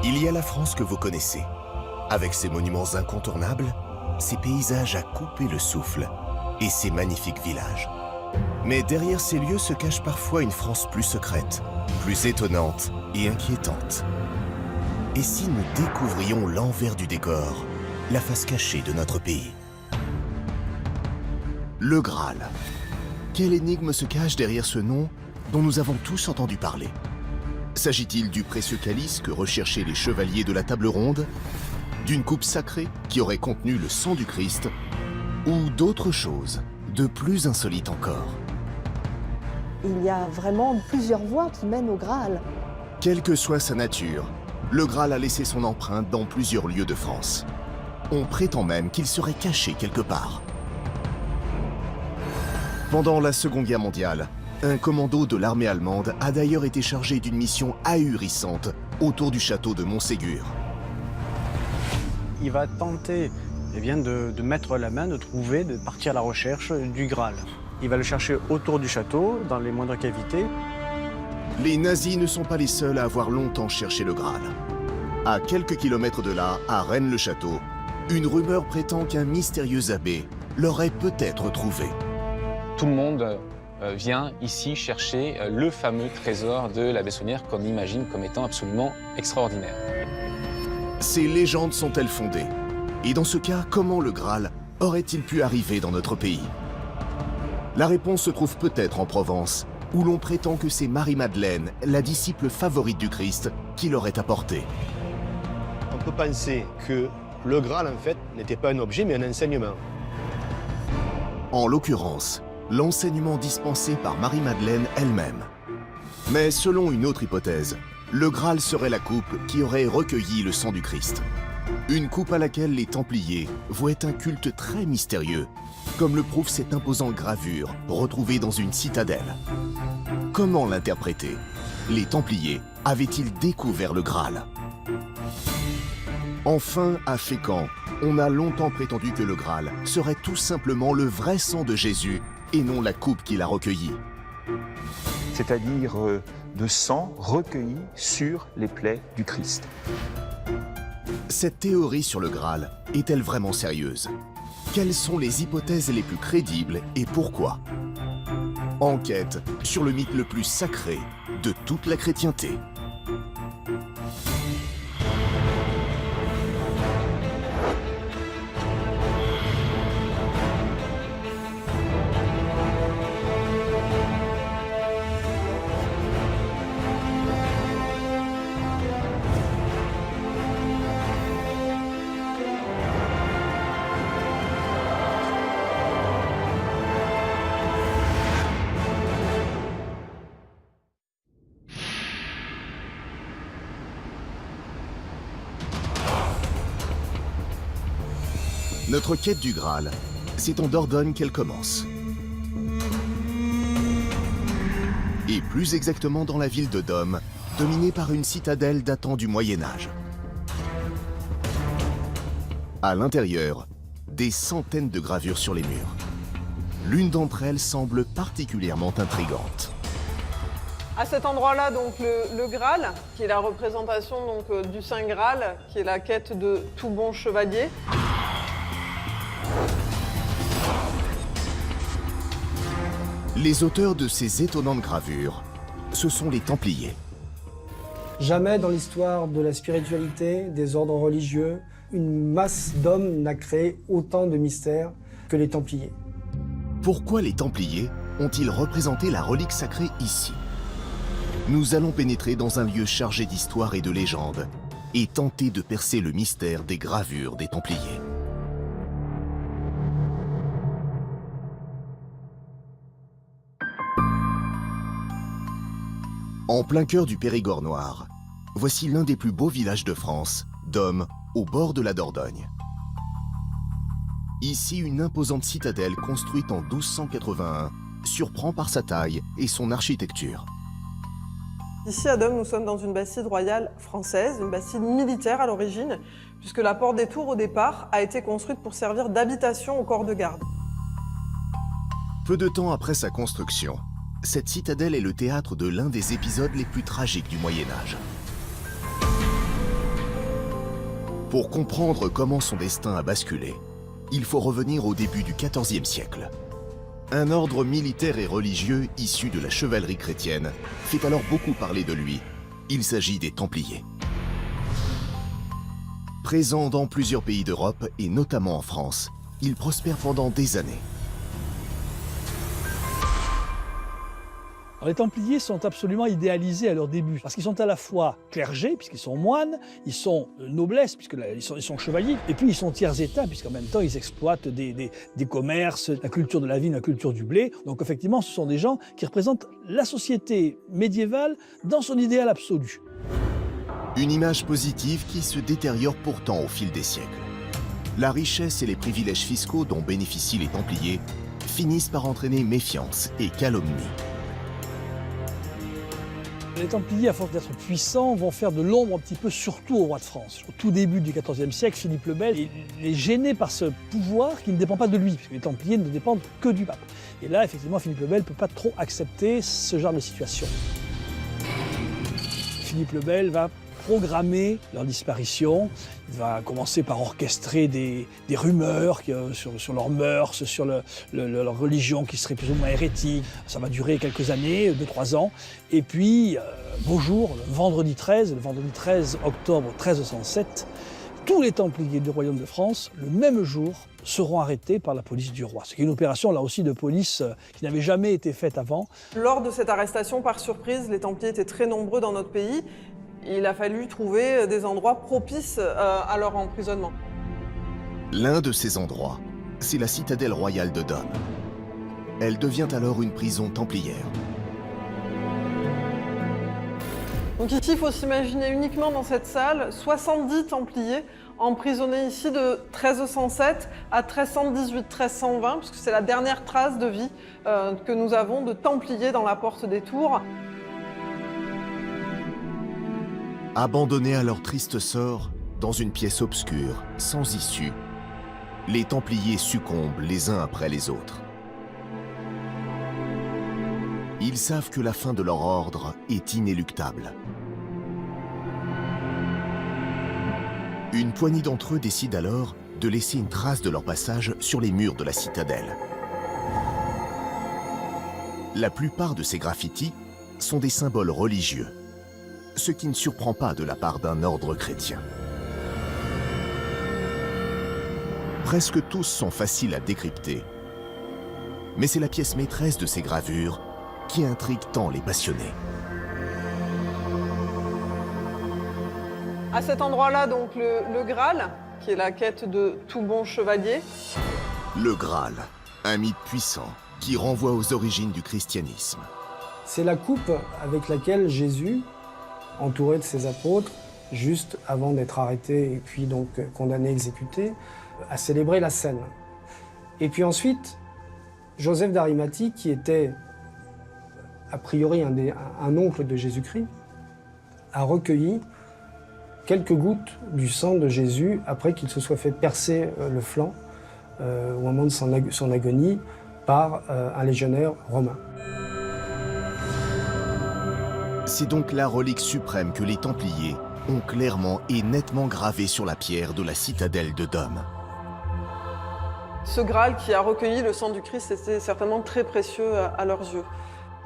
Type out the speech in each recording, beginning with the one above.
Il y a la France que vous connaissez, avec ses monuments incontournables, ses paysages à couper le souffle et ses magnifiques villages. Mais derrière ces lieux se cache parfois une France plus secrète, plus étonnante et inquiétante. Et si nous découvrions l'envers du décor, la face cachée de notre pays? Le Graal. Quelle énigme se cache derrière ce nom dont nous avons tous entendu parler? S'agit-il du précieux calice que recherchaient les chevaliers de la table ronde, d'une coupe sacrée qui aurait contenu le sang du Christ, ou d'autres choses, de plus insolites encore? Il y a vraiment plusieurs voies qui mènent au Graal. Quelle que soit sa nature, le Graal a laissé son empreinte dans plusieurs lieux de France. On prétend même qu'il serait caché quelque part. Pendant la Seconde Guerre mondiale, un commando de l'armée allemande a d'ailleurs été chargé d'une mission ahurissante autour du château de Montségur. Il va tenter de mettre la main, de trouver, de partir à la recherche du Graal. Il va le chercher autour du château, dans les moindres cavités. Les nazis ne sont pas les seuls à avoir longtemps cherché le Graal. À quelques kilomètres de là, à Rennes-le-Château, une rumeur prétend qu'un mystérieux abbé l'aurait peut-être trouvé. Tout le monde vient ici chercher le fameux trésor de la Bessonnière qu'on imagine comme étant absolument extraordinaire. Ces légendes sont-elles fondées? Et dans ce cas, comment le Graal aurait-il pu arriver dans notre pays? La réponse se trouve peut-être en Provence, où l'on prétend que c'est Marie-Madeleine, la disciple favorite du Christ, qui l'aurait apporté. On peut penser que le Graal, en fait, n'était pas un objet, mais un enseignement. En l'occurrence, l'enseignement dispensé par Marie-Madeleine elle-même. Mais selon une autre hypothèse, le Graal serait la coupe qui aurait recueilli le sang du Christ. Une coupe à laquelle les Templiers vouaient un culte très mystérieux, comme le prouve cette imposante gravure retrouvée dans une citadelle. Comment l'interpréter? Les Templiers avaient-ils découvert le Graal? Enfin, à Fécamp, on a longtemps prétendu que le Graal serait tout simplement le vrai sang de Jésus et non la coupe qu'il a recueillie. C'est-à-dire de sang recueilli sur les plaies du Christ. Cette théorie sur le Graal est-elle vraiment sérieuse? Quelles sont les hypothèses les plus crédibles et pourquoi? Enquête sur le mythe le plus sacré de toute la chrétienté. Notre quête du Graal, c'est en Dordogne qu'elle commence. Et plus exactement dans la ville de Dôme, dominée par une citadelle datant du Moyen-Âge. À l'intérieur, des centaines de gravures sur les murs. L'une d'entre elles semble particulièrement intrigante. À cet endroit-là, donc le Graal, qui est la représentation donc, du Saint Graal, qui est la quête de tout bon chevalier. Les auteurs de ces étonnantes gravures, ce sont les Templiers. Jamais dans l'histoire de la spiritualité, des ordres religieux, une masse d'hommes n'a créé autant de mystères que les Templiers. Pourquoi les Templiers ont-ils représenté la relique sacrée ici? Nous allons pénétrer dans un lieu chargé d'histoire et de légendes et tenter de percer le mystère des gravures des Templiers. En plein cœur du Périgord noir, voici l'un des plus beaux villages de France, Dôme, au bord de la Dordogne. Ici, une imposante citadelle construite en 1281 surprend par sa taille et son architecture. Ici à Dôme, nous sommes dans une bastide royale française, une bastide militaire à l'origine, puisque la porte des Tours au départ a été construite pour servir d'habitation au corps de garde. Peu de temps après sa construction, cette citadelle est le théâtre de l'un des épisodes les plus tragiques du Moyen-Âge. Pour comprendre comment son destin a basculé, il faut revenir au début du XIVe siècle. Un ordre militaire et religieux issu de la chevalerie chrétienne fait alors beaucoup parler de lui. Il s'agit des Templiers. Présents dans plusieurs pays d'Europe et notamment en France, ils prospèrent pendant des années. Alors, les Templiers sont absolument idéalisés à leur début, parce qu'ils sont à la fois clergés, puisqu'ils sont moines, ils sont noblesse, puisqu'ils sont chevaliers, et puis ils sont tiers-états, puisqu'en même temps ils exploitent des commerces, la culture de la vigne, la culture du blé. Donc effectivement, ce sont des gens qui représentent la société médiévale dans son idéal absolu. Une image positive qui se détériore pourtant au fil des siècles. La richesse et les privilèges fiscaux dont bénéficient les Templiers finissent par entraîner méfiance et calomnie. Les Templiers, à force d'être puissants, vont faire de l'ombre un petit peu surtout au roi de France. Au tout début du XIVe siècle, Philippe le Bel est gêné par ce pouvoir qui ne dépend pas de lui, puisque les Templiers ne dépendent que du pape. Et là, effectivement, Philippe le Bel ne peut pas trop accepter ce genre de situation. Philippe le Bel va programmer leur disparition. Il va commencer par orchestrer des rumeurs sur leurs mœurs, sur leur religion qui serait plus ou moins hérétique. Ça va durer quelques années, 2-3 ans. Et puis, beau jour, le vendredi 13 octobre 1307, tous les Templiers du royaume de France, le même jour, seront arrêtés par la police du roi. C'est une opération, là aussi, de police qui n'avait jamais été faite avant. Lors de cette arrestation par surprise, les Templiers étaient très nombreux dans notre pays. Il a fallu trouver des endroits propices à leur emprisonnement. L'un de ces endroits, c'est la citadelle royale de Dôme. Elle devient alors une prison templière. Donc ici, il faut s'imaginer uniquement dans cette salle 70 Templiers emprisonnés ici de 1307 à 1318-1320, puisque c'est la dernière trace de vie que nous avons de Templiers dans la porte des Tours. Abandonnés à leur triste sort, dans une pièce obscure, sans issue, les Templiers succombent les uns après les autres. Ils savent que la fin de leur ordre est inéluctable. Une poignée d'entre eux décide alors de laisser une trace de leur passage sur les murs de la citadelle. La plupart de ces graffitis sont des symboles religieux, ce qui ne surprend pas de la part d'un ordre chrétien. Presque tous sont faciles à décrypter, mais c'est la pièce maîtresse de ces gravures qui intrigue tant les passionnés. À cet endroit-là, donc, le Graal, qui est la quête de tout bon chevalier. Le Graal, un mythe puissant qui renvoie aux origines du christianisme. C'est la coupe avec laquelle Jésus, entouré de ses apôtres, juste avant d'être arrêté et puis donc condamné, exécuté, a célébré la scène. Et puis ensuite, Joseph d'Arimathie, qui était a priori un oncle de Jésus-Christ, a recueilli quelques gouttes du sang de Jésus après qu'il se soit fait percer le flanc au moment de son agonie par un légionnaire romain. C'est donc la relique suprême que les Templiers ont clairement et nettement gravée sur la pierre de la citadelle de Dôme. Ce Graal qui a recueilli le sang du Christ était certainement très précieux à leurs yeux.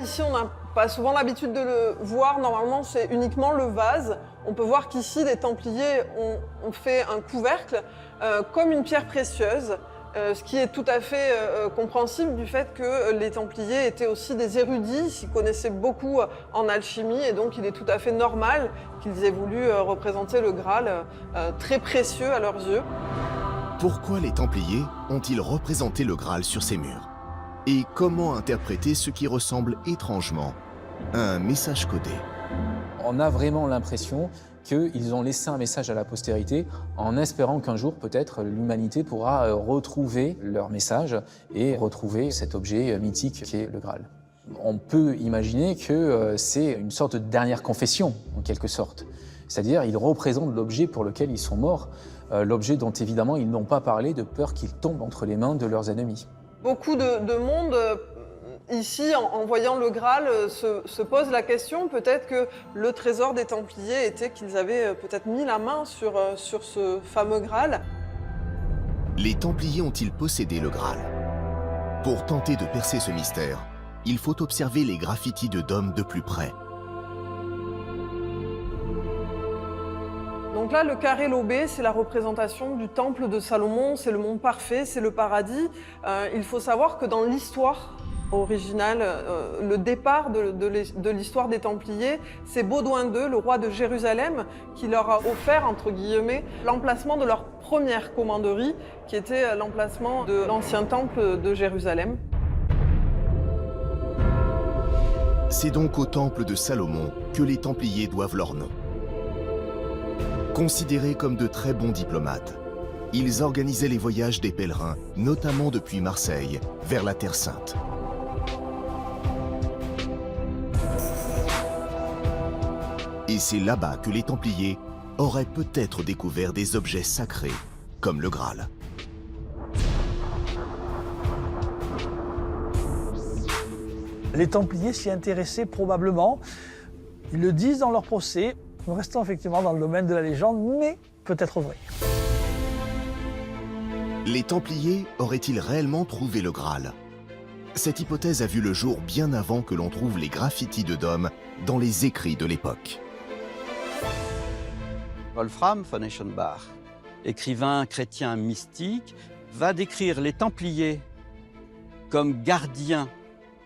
Ici, on n'a pas souvent l'habitude de le voir. Normalement, c'est uniquement le vase. On peut voir qu'ici, les Templiers ont fait un couvercle comme une pierre précieuse. Ce qui est tout à fait compréhensible du fait que les Templiers étaient aussi des érudits, ils connaissaient beaucoup en alchimie et donc il est tout à fait normal qu'ils aient voulu représenter le Graal très précieux à leurs yeux. Pourquoi les Templiers ont-ils représenté le Graal sur ces murs? Et comment interpréter ce qui ressemble étrangement à un message codé? On a vraiment l'impression qu'ils ont laissé un message à la postérité en espérant qu'un jour, peut-être, l'humanité pourra retrouver leur message et retrouver cet objet mythique qui est le Graal. On peut imaginer que c'est une sorte de dernière confession, en quelque sorte. C'est-à-dire, ils représentent l'objet pour lequel ils sont morts, l'objet dont, évidemment, ils n'ont pas parlé de peur qu'il tombe entre les mains de leurs ennemis. Beaucoup de monde Ici, en voyant le Graal, se pose la question, peut-être que le trésor des Templiers était qu'ils avaient peut-être mis la main sur ce fameux Graal. Les Templiers ont-ils possédé le Graal? Pour tenter de percer ce mystère, il faut observer les graffitis de Dôme de plus près. Donc là, le carré lobé, c'est la représentation du temple de Salomon, c'est le monde parfait, c'est le paradis. Il faut savoir que dans l'histoire originale, le départ de l'histoire des Templiers, c'est Baudouin II, le roi de Jérusalem, qui leur a offert, entre guillemets, l'emplacement de leur première commanderie, qui était l'emplacement de l'ancien temple de Jérusalem. C'est donc au temple de Salomon que les Templiers doivent leur nom. Considérés comme de très bons diplomates, ils organisaient les voyages des pèlerins, notamment depuis Marseille, vers la Terre Sainte. Et c'est là-bas que les Templiers auraient peut-être découvert des objets sacrés, comme le Graal. Les Templiers s'y intéressaient probablement. Ils le disent dans leur procès. Nous restons effectivement dans le domaine de la légende, mais peut-être vrai. Les Templiers auraient-ils réellement trouvé le Graal? Cette hypothèse a vu le jour bien avant que l'on trouve les graffitis de Dôme dans les écrits de l'époque. Wolfram von Eschenbach, écrivain chrétien mystique, va décrire les Templiers comme gardiens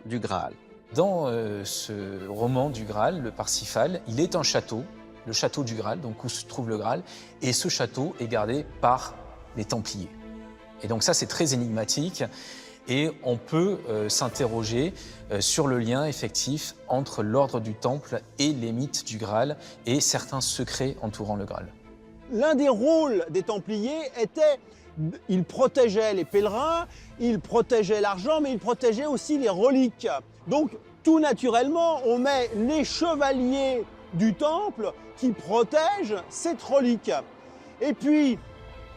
du Graal. Dans ce roman du Graal, le Parsifal, il est un château, le château du Graal, donc où se trouve le Graal, et ce château est gardé par les Templiers. Et donc ça, c'est très énigmatique, et on peut s'interroger sur le lien effectif entre l'ordre du Temple et les mythes du Graal et certains secrets entourant le Graal. L'un des rôles des Templiers était, ils protégeaient les pèlerins, ils protégeaient l'argent, mais ils protégeaient aussi les reliques. Donc, tout naturellement, on met les chevaliers du Temple qui protègent cette relique. Et puis,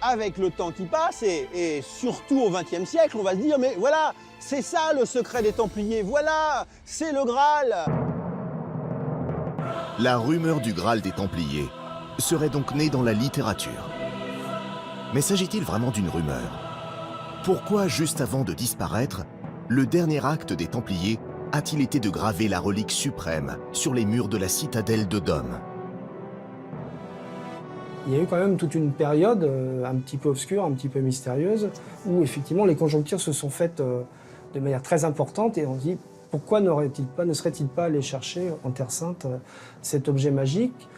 avec le temps qui passe, et surtout au XXe siècle, on va se dire, mais voilà, c'est ça le secret des Templiers, voilà, c'est le Graal. La rumeur du Graal des Templiers serait donc née dans la littérature. Mais s'agit-il vraiment d'une rumeur? Pourquoi, juste avant de disparaître, le dernier acte des Templiers a-t-il été de graver la relique suprême sur les murs de la citadelle de Dôme? Il y a eu quand même toute une période un petit peu obscure, un petit peu mystérieuse, où effectivement les conjonctures se sont faites de manière très importante et on se dit pourquoi ne serait-il pas allé chercher en Terre Sainte cet objet magique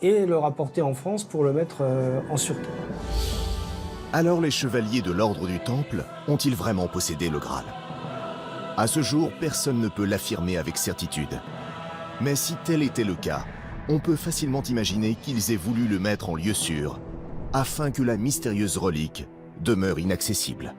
et le rapporter en France pour le mettre en sûreté. Alors les chevaliers de l'ordre du Temple ont-ils vraiment possédé le Graal? À ce jour, personne ne peut l'affirmer avec certitude. Mais si tel était le cas, on peut facilement imaginer qu'ils aient voulu le mettre en lieu sûr, afin que la mystérieuse relique demeure inaccessible.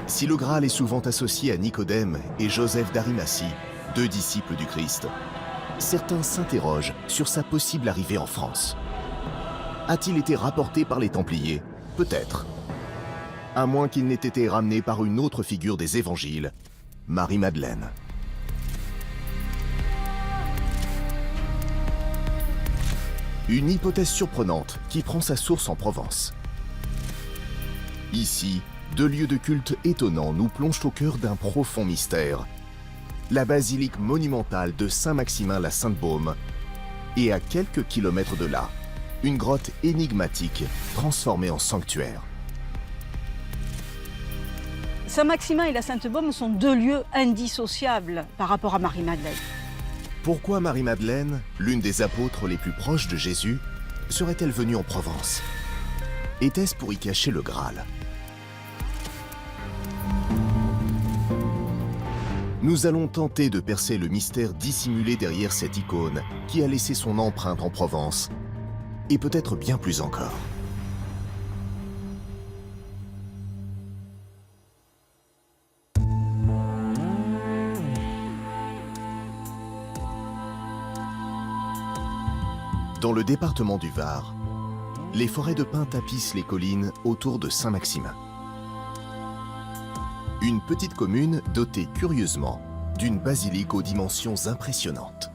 Si le Graal est souvent associé à Nicodème et Joseph d'Arimathie, deux disciples du Christ, certains s'interrogent sur sa possible arrivée en France. A-t-il été rapporté par les Templiers? Peut-être. À moins qu'il n'ait été ramené par une autre figure des évangiles, Marie-Madeleine. Une hypothèse surprenante qui prend sa source en Provence. Ici, deux lieux de culte étonnants nous plongent au cœur d'un profond mystère. La basilique monumentale de Saint-Maximin-la-Sainte-Baume et à quelques kilomètres de là, une grotte énigmatique transformée en sanctuaire. Saint-Maximin et la Sainte-Baume sont deux lieux indissociables par rapport à Marie-Madeleine. Pourquoi Marie-Madeleine, l'une des apôtres les plus proches de Jésus, serait-elle venue en Provence? Était-ce pour y cacher le Graal? Nous allons tenter de percer le mystère dissimulé derrière cette icône qui a laissé son empreinte en Provence, et peut-être bien plus encore. Dans le département du Var, les forêts de pins tapissent les collines autour de Saint-Maximin. Une petite commune dotée curieusement d'une basilique aux dimensions impressionnantes.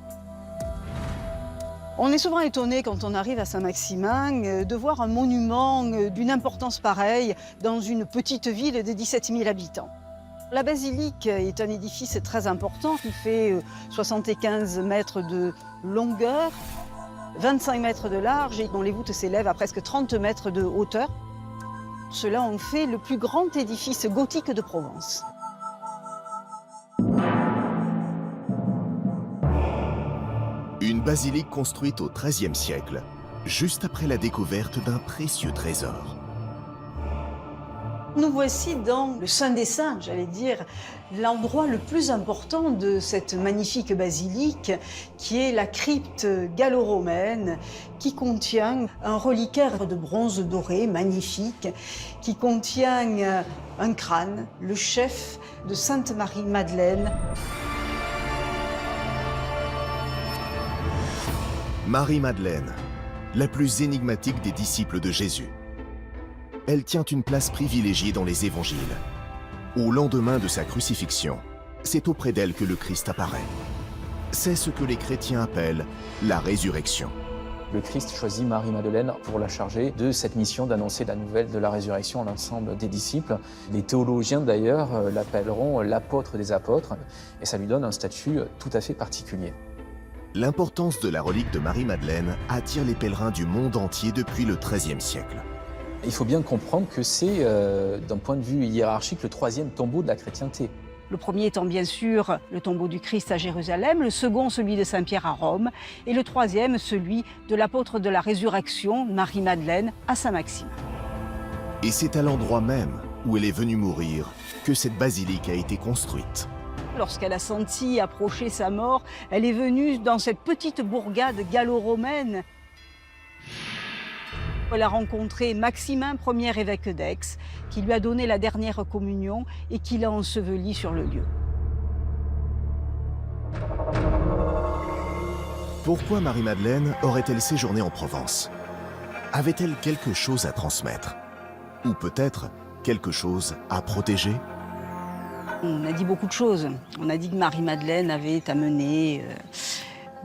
On est souvent étonné quand on arrive à Saint-Maximin de voir un monument d'une importance pareille dans une petite ville de 17 000 habitants. La basilique est un édifice très important qui fait 75 mètres de longueur, 25 mètres de large et dont les voûtes s'élèvent à presque 30 mètres de hauteur. Cela en fait le plus grand édifice gothique de Provence. Une basilique construite au XIIIe siècle, juste après la découverte d'un précieux trésor. Nous voici dans le Saint des Saints, j'allais dire, l'endroit le plus important de cette magnifique basilique, qui est la crypte gallo-romaine, qui contient un reliquaire de bronze doré magnifique, qui contient un crâne, le chef de Sainte Marie-Madeleine. Marie-Madeleine, la plus énigmatique des disciples de Jésus. Elle tient une place privilégiée dans les évangiles. Au lendemain de sa crucifixion, c'est auprès d'elle que le Christ apparaît. C'est ce que les chrétiens appellent la résurrection. Le Christ choisit Marie-Madeleine pour la charger de cette mission d'annoncer la nouvelle de la résurrection à l'ensemble des disciples. Les théologiens d'ailleurs l'appelleront l'apôtre des apôtres et ça lui donne un statut tout à fait particulier. L'importance de la relique de Marie-Madeleine attire les pèlerins du monde entier depuis le XIIIe siècle. Il faut bien comprendre que c'est, d'un point de vue hiérarchique, le troisième tombeau de la chrétienté. Le premier étant bien sûr le tombeau du Christ à Jérusalem, le second celui de Saint-Pierre à Rome, et le troisième celui de l'apôtre de la résurrection, Marie-Madeleine, à Saint-Maximin. Et c'est à l'endroit même où elle est venue mourir que cette basilique a été construite. Lorsqu'elle a senti approcher sa mort, elle est venue dans cette petite bourgade gallo-romaine. Elle a rencontré Maximin, premier évêque d'Aix, qui lui a donné la dernière communion et qui l'a enseveli sur le lieu. Pourquoi Marie-Madeleine aurait-elle séjourné en Provence? Avait-elle quelque chose à transmettre? Ou peut-être quelque chose à protéger? On a dit beaucoup de choses. On a dit que Marie-Madeleine avait amené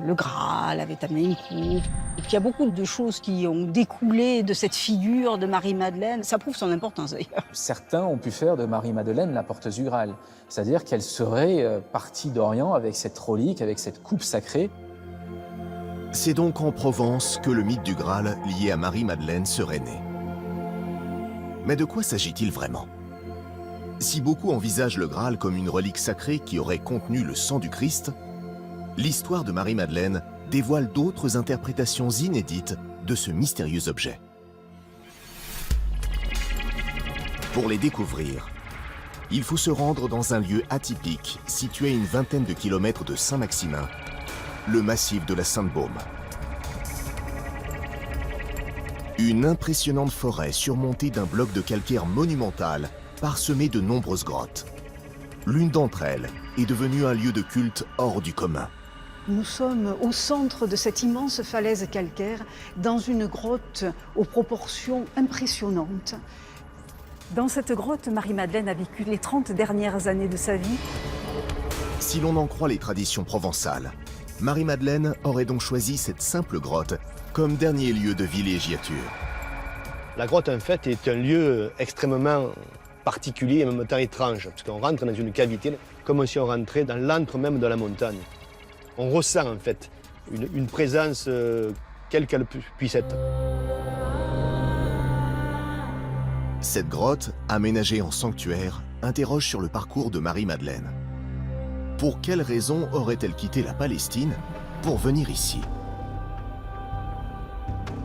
le Graal, avait amené une coupe. Et puis il y a beaucoup de choses qui ont découlé de cette figure de Marie-Madeleine. Ça prouve son importance d'ailleurs. Certains ont pu faire de Marie-Madeleine la porteuse du Graal. C'est-à-dire qu'elle serait partie d'Orient avec cette relique, avec cette coupe sacrée. C'est donc en Provence que le mythe du Graal lié à Marie-Madeleine serait né. Mais de quoi s'agit-il vraiment? Si beaucoup envisagent le Graal comme une relique sacrée qui aurait contenu le sang du Christ, l'histoire de Marie-Madeleine dévoile d'autres interprétations inédites de ce mystérieux objet. Pour les découvrir, il faut se rendre dans un lieu atypique situé à une vingtaine de kilomètres de Saint-Maximin, le massif de la Sainte-Baume. Une impressionnante forêt surmontée d'un bloc de calcaire monumental parsemé de nombreuses grottes. L'une d'entre elles est devenue un lieu de culte hors du commun. Nous sommes au centre de cette immense falaise calcaire, dans une grotte aux proportions impressionnantes. Dans cette grotte, Marie-Madeleine a vécu les 30 dernières années de sa vie. Si l'on en croit les traditions provençales, Marie-Madeleine aurait donc choisi cette simple grotte comme dernier lieu de villégiature. La grotte, en fait, est un lieu extrêmement particulier et en même temps étrange, parce qu'on rentre dans une cavité comme si on rentrait dans l'antre même de la montagne. On ressent en fait une présence, quelle qu'elle puisse être. Cette grotte, aménagée en sanctuaire, interroge sur le parcours de Marie-Madeleine. Pour quelles raisons aurait-elle quitté la Palestine pour venir ici?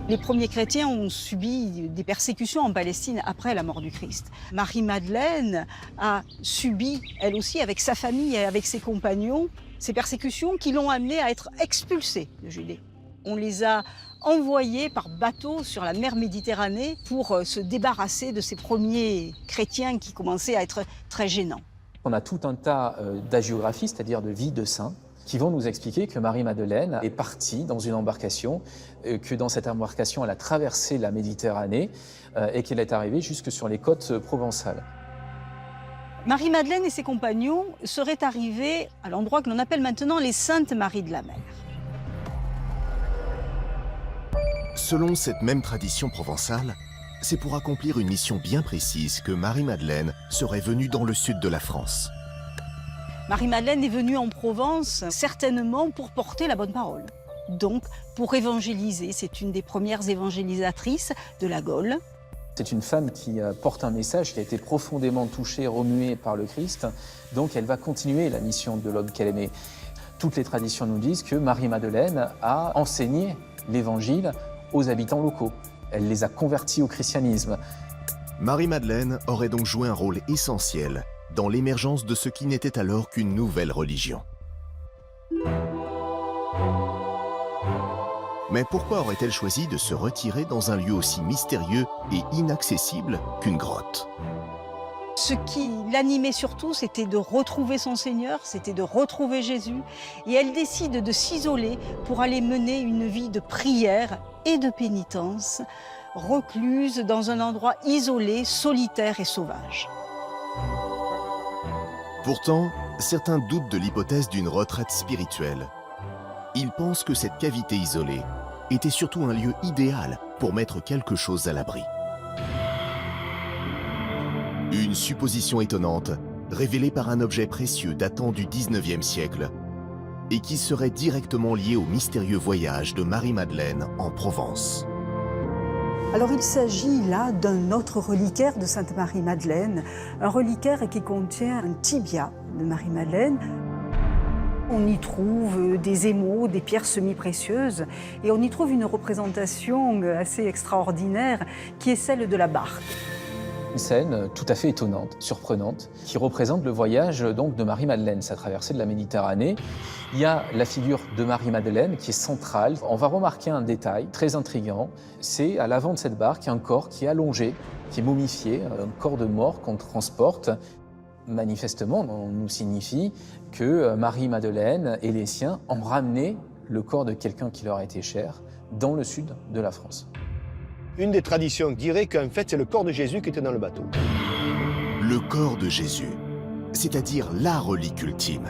Les premiers chrétiens ont subi des persécutions en Palestine après la mort du Christ. Marie-Madeleine a subi, elle aussi, avec sa famille et avec ses compagnons, ces persécutions qui l'ont amenée à être expulsée de Judée. On les a envoyés par bateau sur la mer Méditerranée pour se débarrasser de ces premiers chrétiens qui commençaient à être très gênants. On a tout un tas d'agiographies, c'est-à-dire de vies de saints, qui vont nous expliquer que Marie-Madeleine est partie dans une embarcation, que dans cette embarcation, elle a traversé la Méditerranée et qu'elle est arrivée jusque sur les côtes provençales. Marie-Madeleine et ses compagnons seraient arrivés à l'endroit que l'on appelle maintenant les Saintes Maries de la Mer. Selon cette même tradition provençale, c'est pour accomplir une mission bien précise que Marie-Madeleine serait venue dans le sud de la France. Marie-Madeleine est venue en Provence certainement pour porter la bonne parole. Donc pour évangéliser, c'est une des premières évangélisatrices de la Gaule. C'est une femme qui porte un message qui a été profondément touché, remué par le Christ. Donc elle va continuer la mission de l'homme qu'elle aimait. Toutes les traditions nous disent que Marie-Madeleine a enseigné l'évangile aux habitants locaux. Elle les a convertis au christianisme. Marie-Madeleine aurait donc joué un rôle essentiel dans l'émergence de ce qui n'était alors qu'une nouvelle religion. Mais pourquoi aurait-elle choisi de se retirer dans un lieu aussi mystérieux et inaccessible qu'une grotte? Ce qui l'animait surtout, c'était de retrouver son Seigneur, c'était de retrouver Jésus. Et elle décide de s'isoler pour aller mener une vie de prière et de pénitence, recluse dans un endroit isolé, solitaire et sauvage. Pourtant, certains doutent de l'hypothèse d'une retraite spirituelle. Ils pensent que cette cavité isolée était surtout un lieu idéal pour mettre quelque chose à l'abri. Une supposition étonnante, révélée par un objet précieux datant du 19e siècle et qui serait directement lié au mystérieux voyage de Marie-Madeleine en Provence. Alors il s'agit là d'un autre reliquaire de Sainte Marie-Madeleine, un reliquaire qui contient un tibia de Marie-Madeleine. On y trouve des émaux, des pierres semi-précieuses et on y trouve une représentation assez extraordinaire qui est celle de la barque. Une scène tout à fait étonnante, surprenante, qui représente le voyage donc de Marie-Madeleine, sa traversée de la Méditerranée. Il y a la figure de Marie-Madeleine qui est centrale. On va remarquer un détail très intriguant, c'est à l'avant de cette barque un corps qui est allongé, qui est momifié, un corps de mort qu'on transporte. Manifestement, on nous signifie que Marie-Madeleine et les siens ont ramené le corps de quelqu'un qui leur était cher dans le sud de la France. Une des traditions dirait qu'en fait, c'est le corps de Jésus qui était dans le bateau. Le corps de Jésus, c'est-à-dire la relique ultime.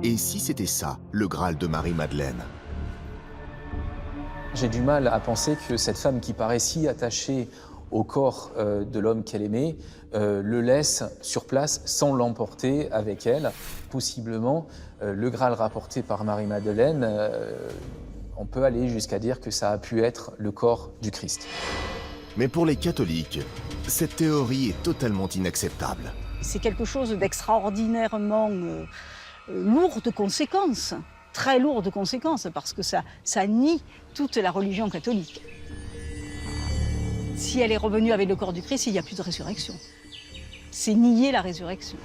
Et si c'était ça, le Graal de Marie-Madeleine? J'ai du mal à penser que cette femme qui paraît si attachée au corps de l'homme qu'elle aimait, le laisse sur place sans l'emporter avec elle. Possiblement, le Graal rapporté par Marie-Madeleine, on peut aller jusqu'à dire que ça a pu être le corps du Christ. Mais pour les catholiques, cette théorie est totalement inacceptable. C'est quelque chose d'extraordinairement lourd de conséquences, très lourd de conséquences, parce que ça nie toute la religion catholique. Si elle est revenue avec le corps du Christ, il n'y a plus de résurrection. C'est nier la résurrection.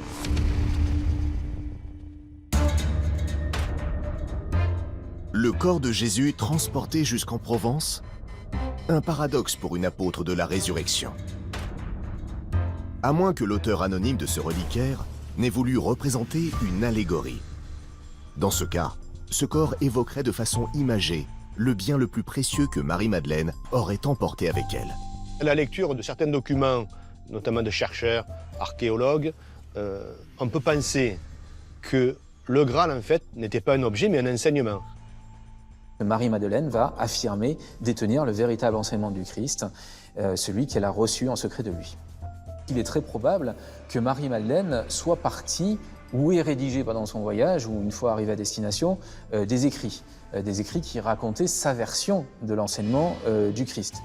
Le corps de Jésus transporté jusqu'en Provence? Un paradoxe pour une apôtre de la résurrection. À moins que l'auteur anonyme de ce reliquaire n'ait voulu représenter une allégorie. Dans ce cas, ce corps évoquerait de façon imagée le bien le plus précieux que Marie-Madeleine aurait emporté avec elle. À la lecture de certains documents, notamment de chercheurs, archéologues, on peut penser que le Graal, en fait, n'était pas un objet, mais un enseignement. Marie-Madeleine va affirmer détenir le véritable enseignement du Christ, celui qu'elle a reçu en secret de lui. Il est très probable que Marie-Madeleine soit partie ou ait rédigé pendant son voyage, ou une fois arrivée à destination, des écrits qui racontaient sa version de l'enseignement du Christ.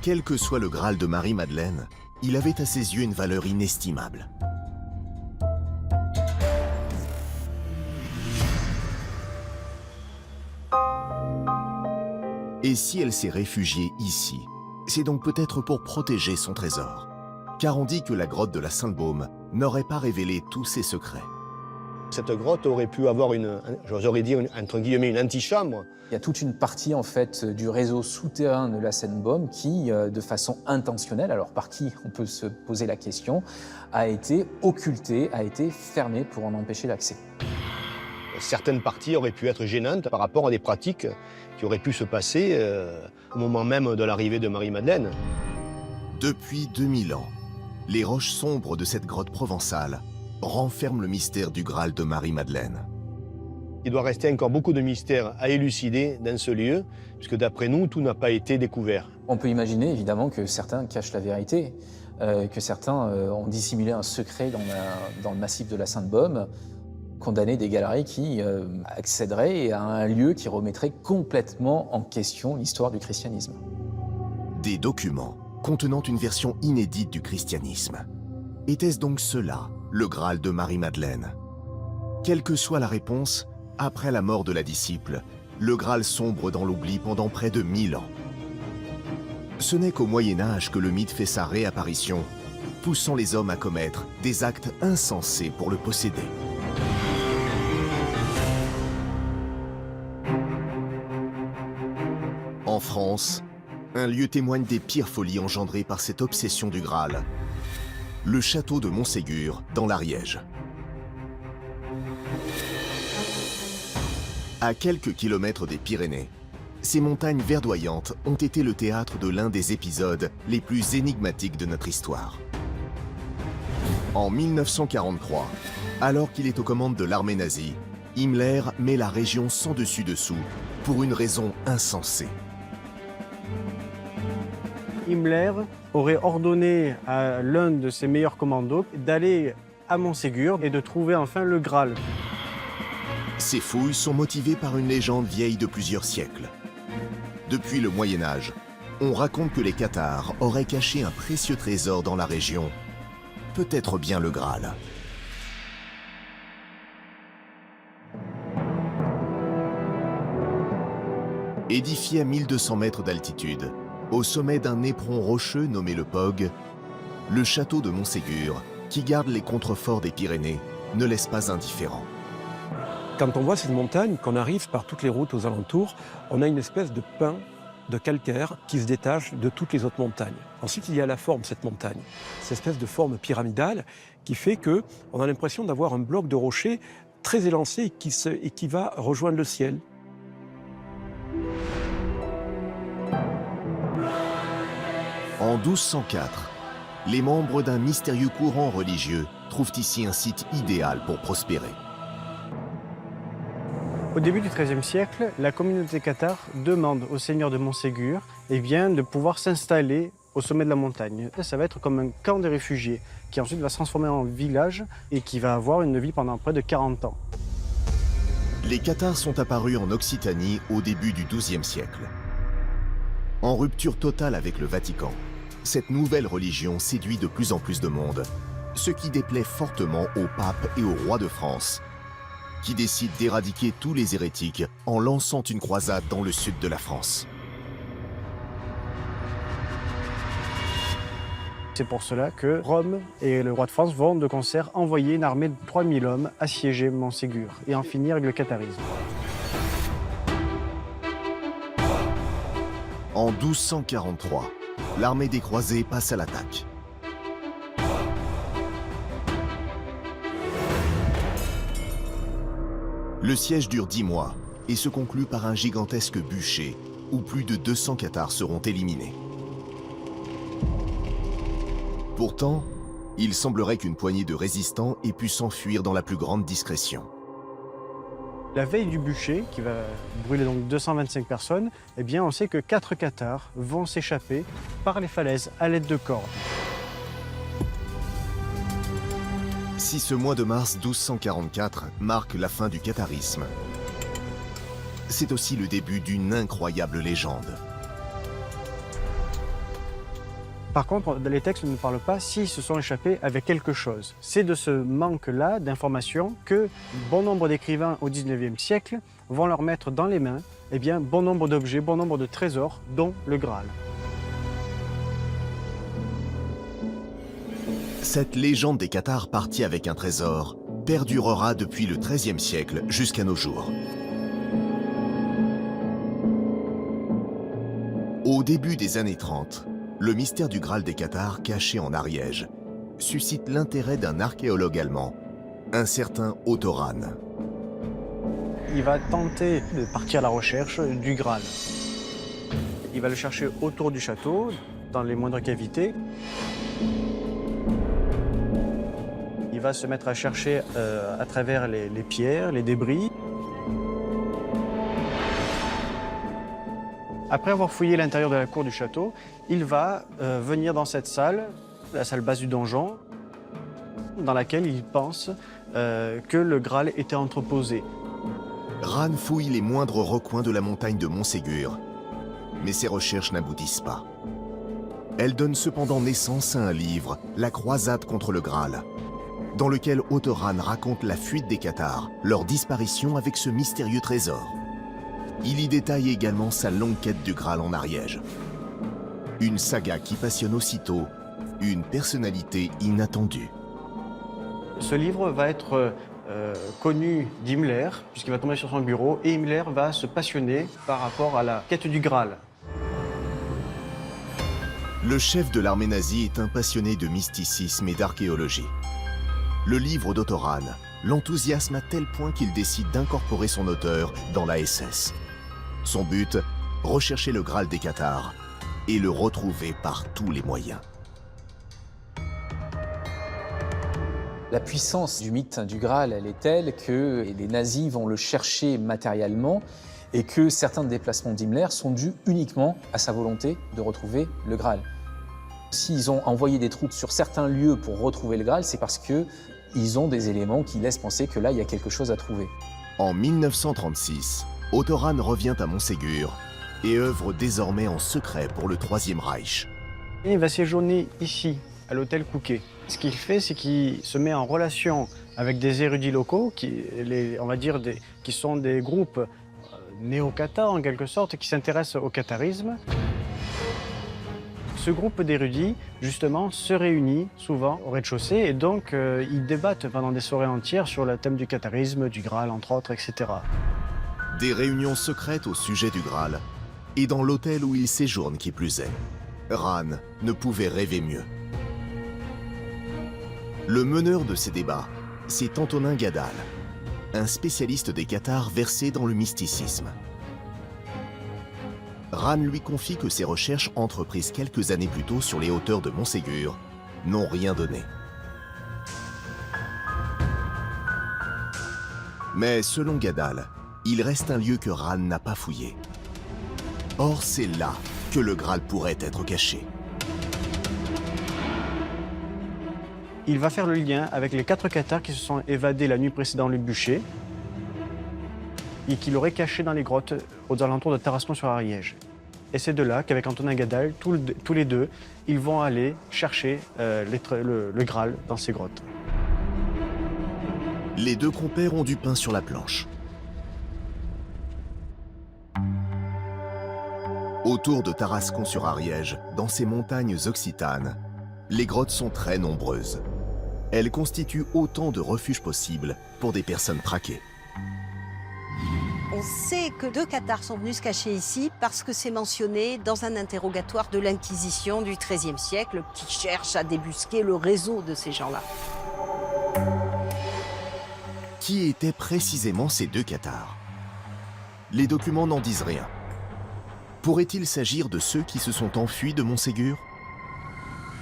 Quel que soit le Graal de Marie-Madeleine, il avait à ses yeux une valeur inestimable. Et si elle s'est réfugiée ici, c'est donc peut-être pour protéger son trésor. Car on dit que la grotte de la Sainte-Baume n'aurait pas révélé tous ses secrets. Cette grotte aurait pu avoir j'aurais dit, entre guillemets, une antichambre. Il y a toute une partie en fait du réseau souterrain de la Sainte-Baume qui, de façon intentionnelle, alors par qui on peut se poser la question, a été occultée, a été fermée pour en empêcher l'accès. certaines parties auraient pu être gênantes par rapport à des pratiques qui auraient pu se passer au moment même de l'arrivée de Marie-Madeleine. Depuis 2000 ans, les roches sombres de cette grotte provençale renferment le mystère du Graal de Marie-Madeleine. Il doit rester encore beaucoup de mystères à élucider dans ce lieu, puisque d'après nous, tout n'a pas été découvert. On peut imaginer évidemment que certains cachent la vérité, que certains ont dissimulé un secret dans le massif de la Sainte-Baume, condamner des galeries qui accéderaient à un lieu qui remettrait complètement en question l'histoire du christianisme. Des documents contenant une version inédite du christianisme. Était-ce donc cela, le Graal de Marie-Madeleine? Quelle que soit la réponse, après la mort de la disciple, le Graal sombre dans l'oubli pendant près de 1000 ans. Ce n'est qu'au Moyen-Âge que le mythe fait sa réapparition, poussant les hommes à commettre des actes insensés pour le posséder. En France, un lieu témoigne des pires folies engendrées par cette obsession du Graal. Le château de Montségur, dans l'Ariège. À quelques kilomètres des Pyrénées, ces montagnes verdoyantes ont été le théâtre de l'un des épisodes les plus énigmatiques de notre histoire. En 1943, alors qu'il est aux commandes de l'armée nazie, Himmler met la région sans dessus-dessous pour une raison insensée. Himmler aurait ordonné à l'un de ses meilleurs commandos d'aller à Montségur et de trouver enfin le Graal. Ces fouilles sont motivées par une légende vieille de plusieurs siècles. Depuis le Moyen-Âge, on raconte que les Cathares auraient caché un précieux trésor dans la région, peut-être bien le Graal. Édifié à 1200 mètres d'altitude, au sommet d'un éperon rocheux nommé le Pog, le château de Montségur, qui garde les contreforts des Pyrénées, ne laisse pas indifférent. Quand on voit cette montagne, qu'on arrive par toutes les routes aux alentours, on a une espèce de pain de calcaire qui se détache de toutes les autres montagnes. Ensuite, il y a la forme de cette montagne, cette espèce de forme pyramidale qui fait qu'on a l'impression d'avoir un bloc de rocher très élancé et qui va rejoindre le ciel. En 1204, les membres d'un mystérieux courant religieux trouvent ici un site idéal pour prospérer. Au début du XIIIe siècle, la communauté cathare demande au seigneur de Montségur de pouvoir s'installer au sommet de la montagne. Ça va être comme un camp des réfugiés qui ensuite va se transformer en village et qui va avoir une vie pendant près de 40 ans. Les Cathares sont apparus en Occitanie au début du XIIe siècle. En rupture totale avec le Vatican, cette nouvelle religion séduit de plus en plus de monde, ce qui déplaît fortement au pape et au roi de France, qui décide d'éradiquer tous les hérétiques en lançant une croisade dans le sud de la France. C'est pour cela que Rome et le roi de France vont de concert envoyer une armée de 3000 hommes assiéger Montségur et en finir avec le catharisme. En 1243, l'armée des croisés passe à l'attaque. Le siège dure 10 mois et se conclut par un gigantesque bûcher où plus de 200 Cathares seront éliminés. Pourtant, il semblerait qu'une poignée de résistants ait pu s'enfuir dans la plus grande discrétion. La veille du bûcher, qui va brûler donc 225 personnes, eh bien on sait que 4 Cathares vont s'échapper par les falaises à l'aide de cordes. Si ce mois de mars 1244 marque la fin du catharisme, c'est aussi le début d'une incroyable légende. Par contre, les textes ne parlent pas s'ils se sont échappés avec quelque chose. C'est de ce manque-là d'informations que bon nombre d'écrivains au XIXe siècle vont leur mettre dans les mains bon nombre d'objets, bon nombre de trésors, dont le Graal. Cette légende des Cathares partie avec un trésor perdurera depuis le XIIIe siècle jusqu'à nos jours. Au début des années 30, le mystère du Graal des Cathares caché en Ariège suscite l'intérêt d'un archéologue allemand, un certain Otto Rahn. il va tenter de partir à la recherche du Graal. Il va le chercher autour du château, dans les moindres cavités. Il va se mettre à chercher à travers les pierres, les débris. Après avoir fouillé l'intérieur de la cour du château, il va venir dans cette salle, la salle basse du donjon, dans laquelle il pense que le Graal était entreposé. Ran fouille les moindres recoins de la montagne de Montségur, mais ses recherches n'aboutissent pas. Elle donne cependant naissance à un livre, La croisade contre le Graal, dans lequel Ottoran raconte la fuite des Cathars, leur disparition avec ce mystérieux trésor. Il y détaille également sa longue quête du Graal en Ariège. Une saga qui passionne aussitôt une personnalité inattendue. Ce livre va être connu d'Himmler, puisqu'il va tomber sur son bureau, et Himmler va se passionner par rapport à la quête du Graal. Le chef de l'armée nazie est un passionné de mysticisme et d'archéologie. Le livre d'Ottoran l'enthousiasme à tel point qu'il décide d'incorporer son auteur dans la SS. Son but, rechercher le Graal des Cathars et le retrouver par tous les moyens. La puissance du mythe du Graal, elle est telle que les nazis vont le chercher matériellement et que certains déplacements d'Himmler sont dus uniquement à sa volonté de retrouver le Graal. S'ils ont envoyé des troupes sur certains lieux pour retrouver le Graal, c'est parce qu'ils ont des éléments qui laissent penser que là, il y a quelque chose à trouver. En 1936, Ottoran revient à Montségur et œuvre désormais en secret pour le Troisième Reich. Il va séjourner ici, à l'hôtel Couquet. Ce qu'il fait, c'est qu'il se met en relation avec des érudits locaux, on va dire qui sont des groupes néo-cathares en quelque sorte, qui s'intéressent au catharisme. Ce groupe d'érudits, justement, se réunit souvent au rez-de-chaussée et donc ils débattent pendant des soirées entières sur le thème du catharisme, du Graal, entre autres, etc. Des réunions secrètes au sujet du Graal et dans l'hôtel où il séjourne qui plus est. Ran ne pouvait rêver mieux. Le meneur de ces débats, c'est Antonin Gadal, un spécialiste des Cathars versé dans le mysticisme. Ran lui confie que ses recherches entreprises quelques années plus tôt sur les hauteurs de Montségur n'ont rien donné. Mais selon Gadal, il reste un lieu que Ran n'a pas fouillé. Or, c'est là que le Graal pourrait être caché. Il va faire le lien avec les 4 Cathars qui se sont évadés la nuit précédant le bûcher et qu'il aurait caché dans les grottes aux alentours de Tarascon-sur-Ariège. Et c'est de là qu'avec Antonin Gadal, tous les deux, ils vont aller chercher le Graal dans ces grottes. Les deux compères ont du pain sur la planche. Autour de Tarascon-sur-Ariège, dans ces montagnes occitanes, les grottes sont très nombreuses. Elles constituent autant de refuges possibles pour des personnes traquées. On sait que 2 Cathars sont venus se cacher ici parce que c'est mentionné dans un interrogatoire de l'Inquisition du XIIIe siècle qui cherche à débusquer le réseau de ces gens-là. Qui étaient précisément ces 2 Cathars? Les documents n'en disent rien. Pourrait-il s'agir de ceux qui se sont enfuis de Montségur?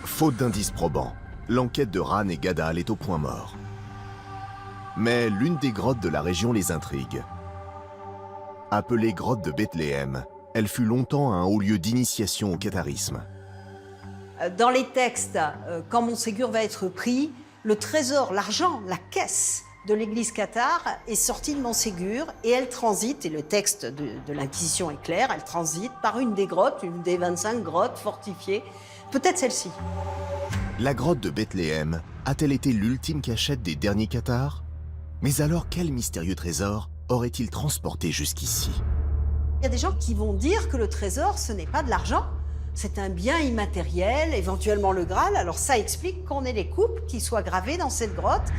Faute d'indices probants, l'enquête de Ran et Gadal est au point mort. Mais l'une des grottes de la région les intrigue. Appelée grotte de Bethléem, elle fut longtemps un haut lieu d'initiation au catharisme. Dans les textes, quand Montségur va être pris, le trésor, l'argent, la caisse de l'église cathare est sortie de Montségur et elle transite, et le texte de l'Inquisition est clair, elle transite par une des grottes, une des 25 grottes fortifiées, peut-être celle-ci. La grotte de Bethléem a-t-elle été l'ultime cachette des derniers Cathars? Mais alors quel mystérieux trésor aurait-il transporté jusqu'ici? Il y a des gens qui vont dire que le trésor, ce n'est pas de l'argent, c'est un bien immatériel, éventuellement le Graal. Alors ça explique qu'on ait les coupes qui soient gravées dans cette grotte.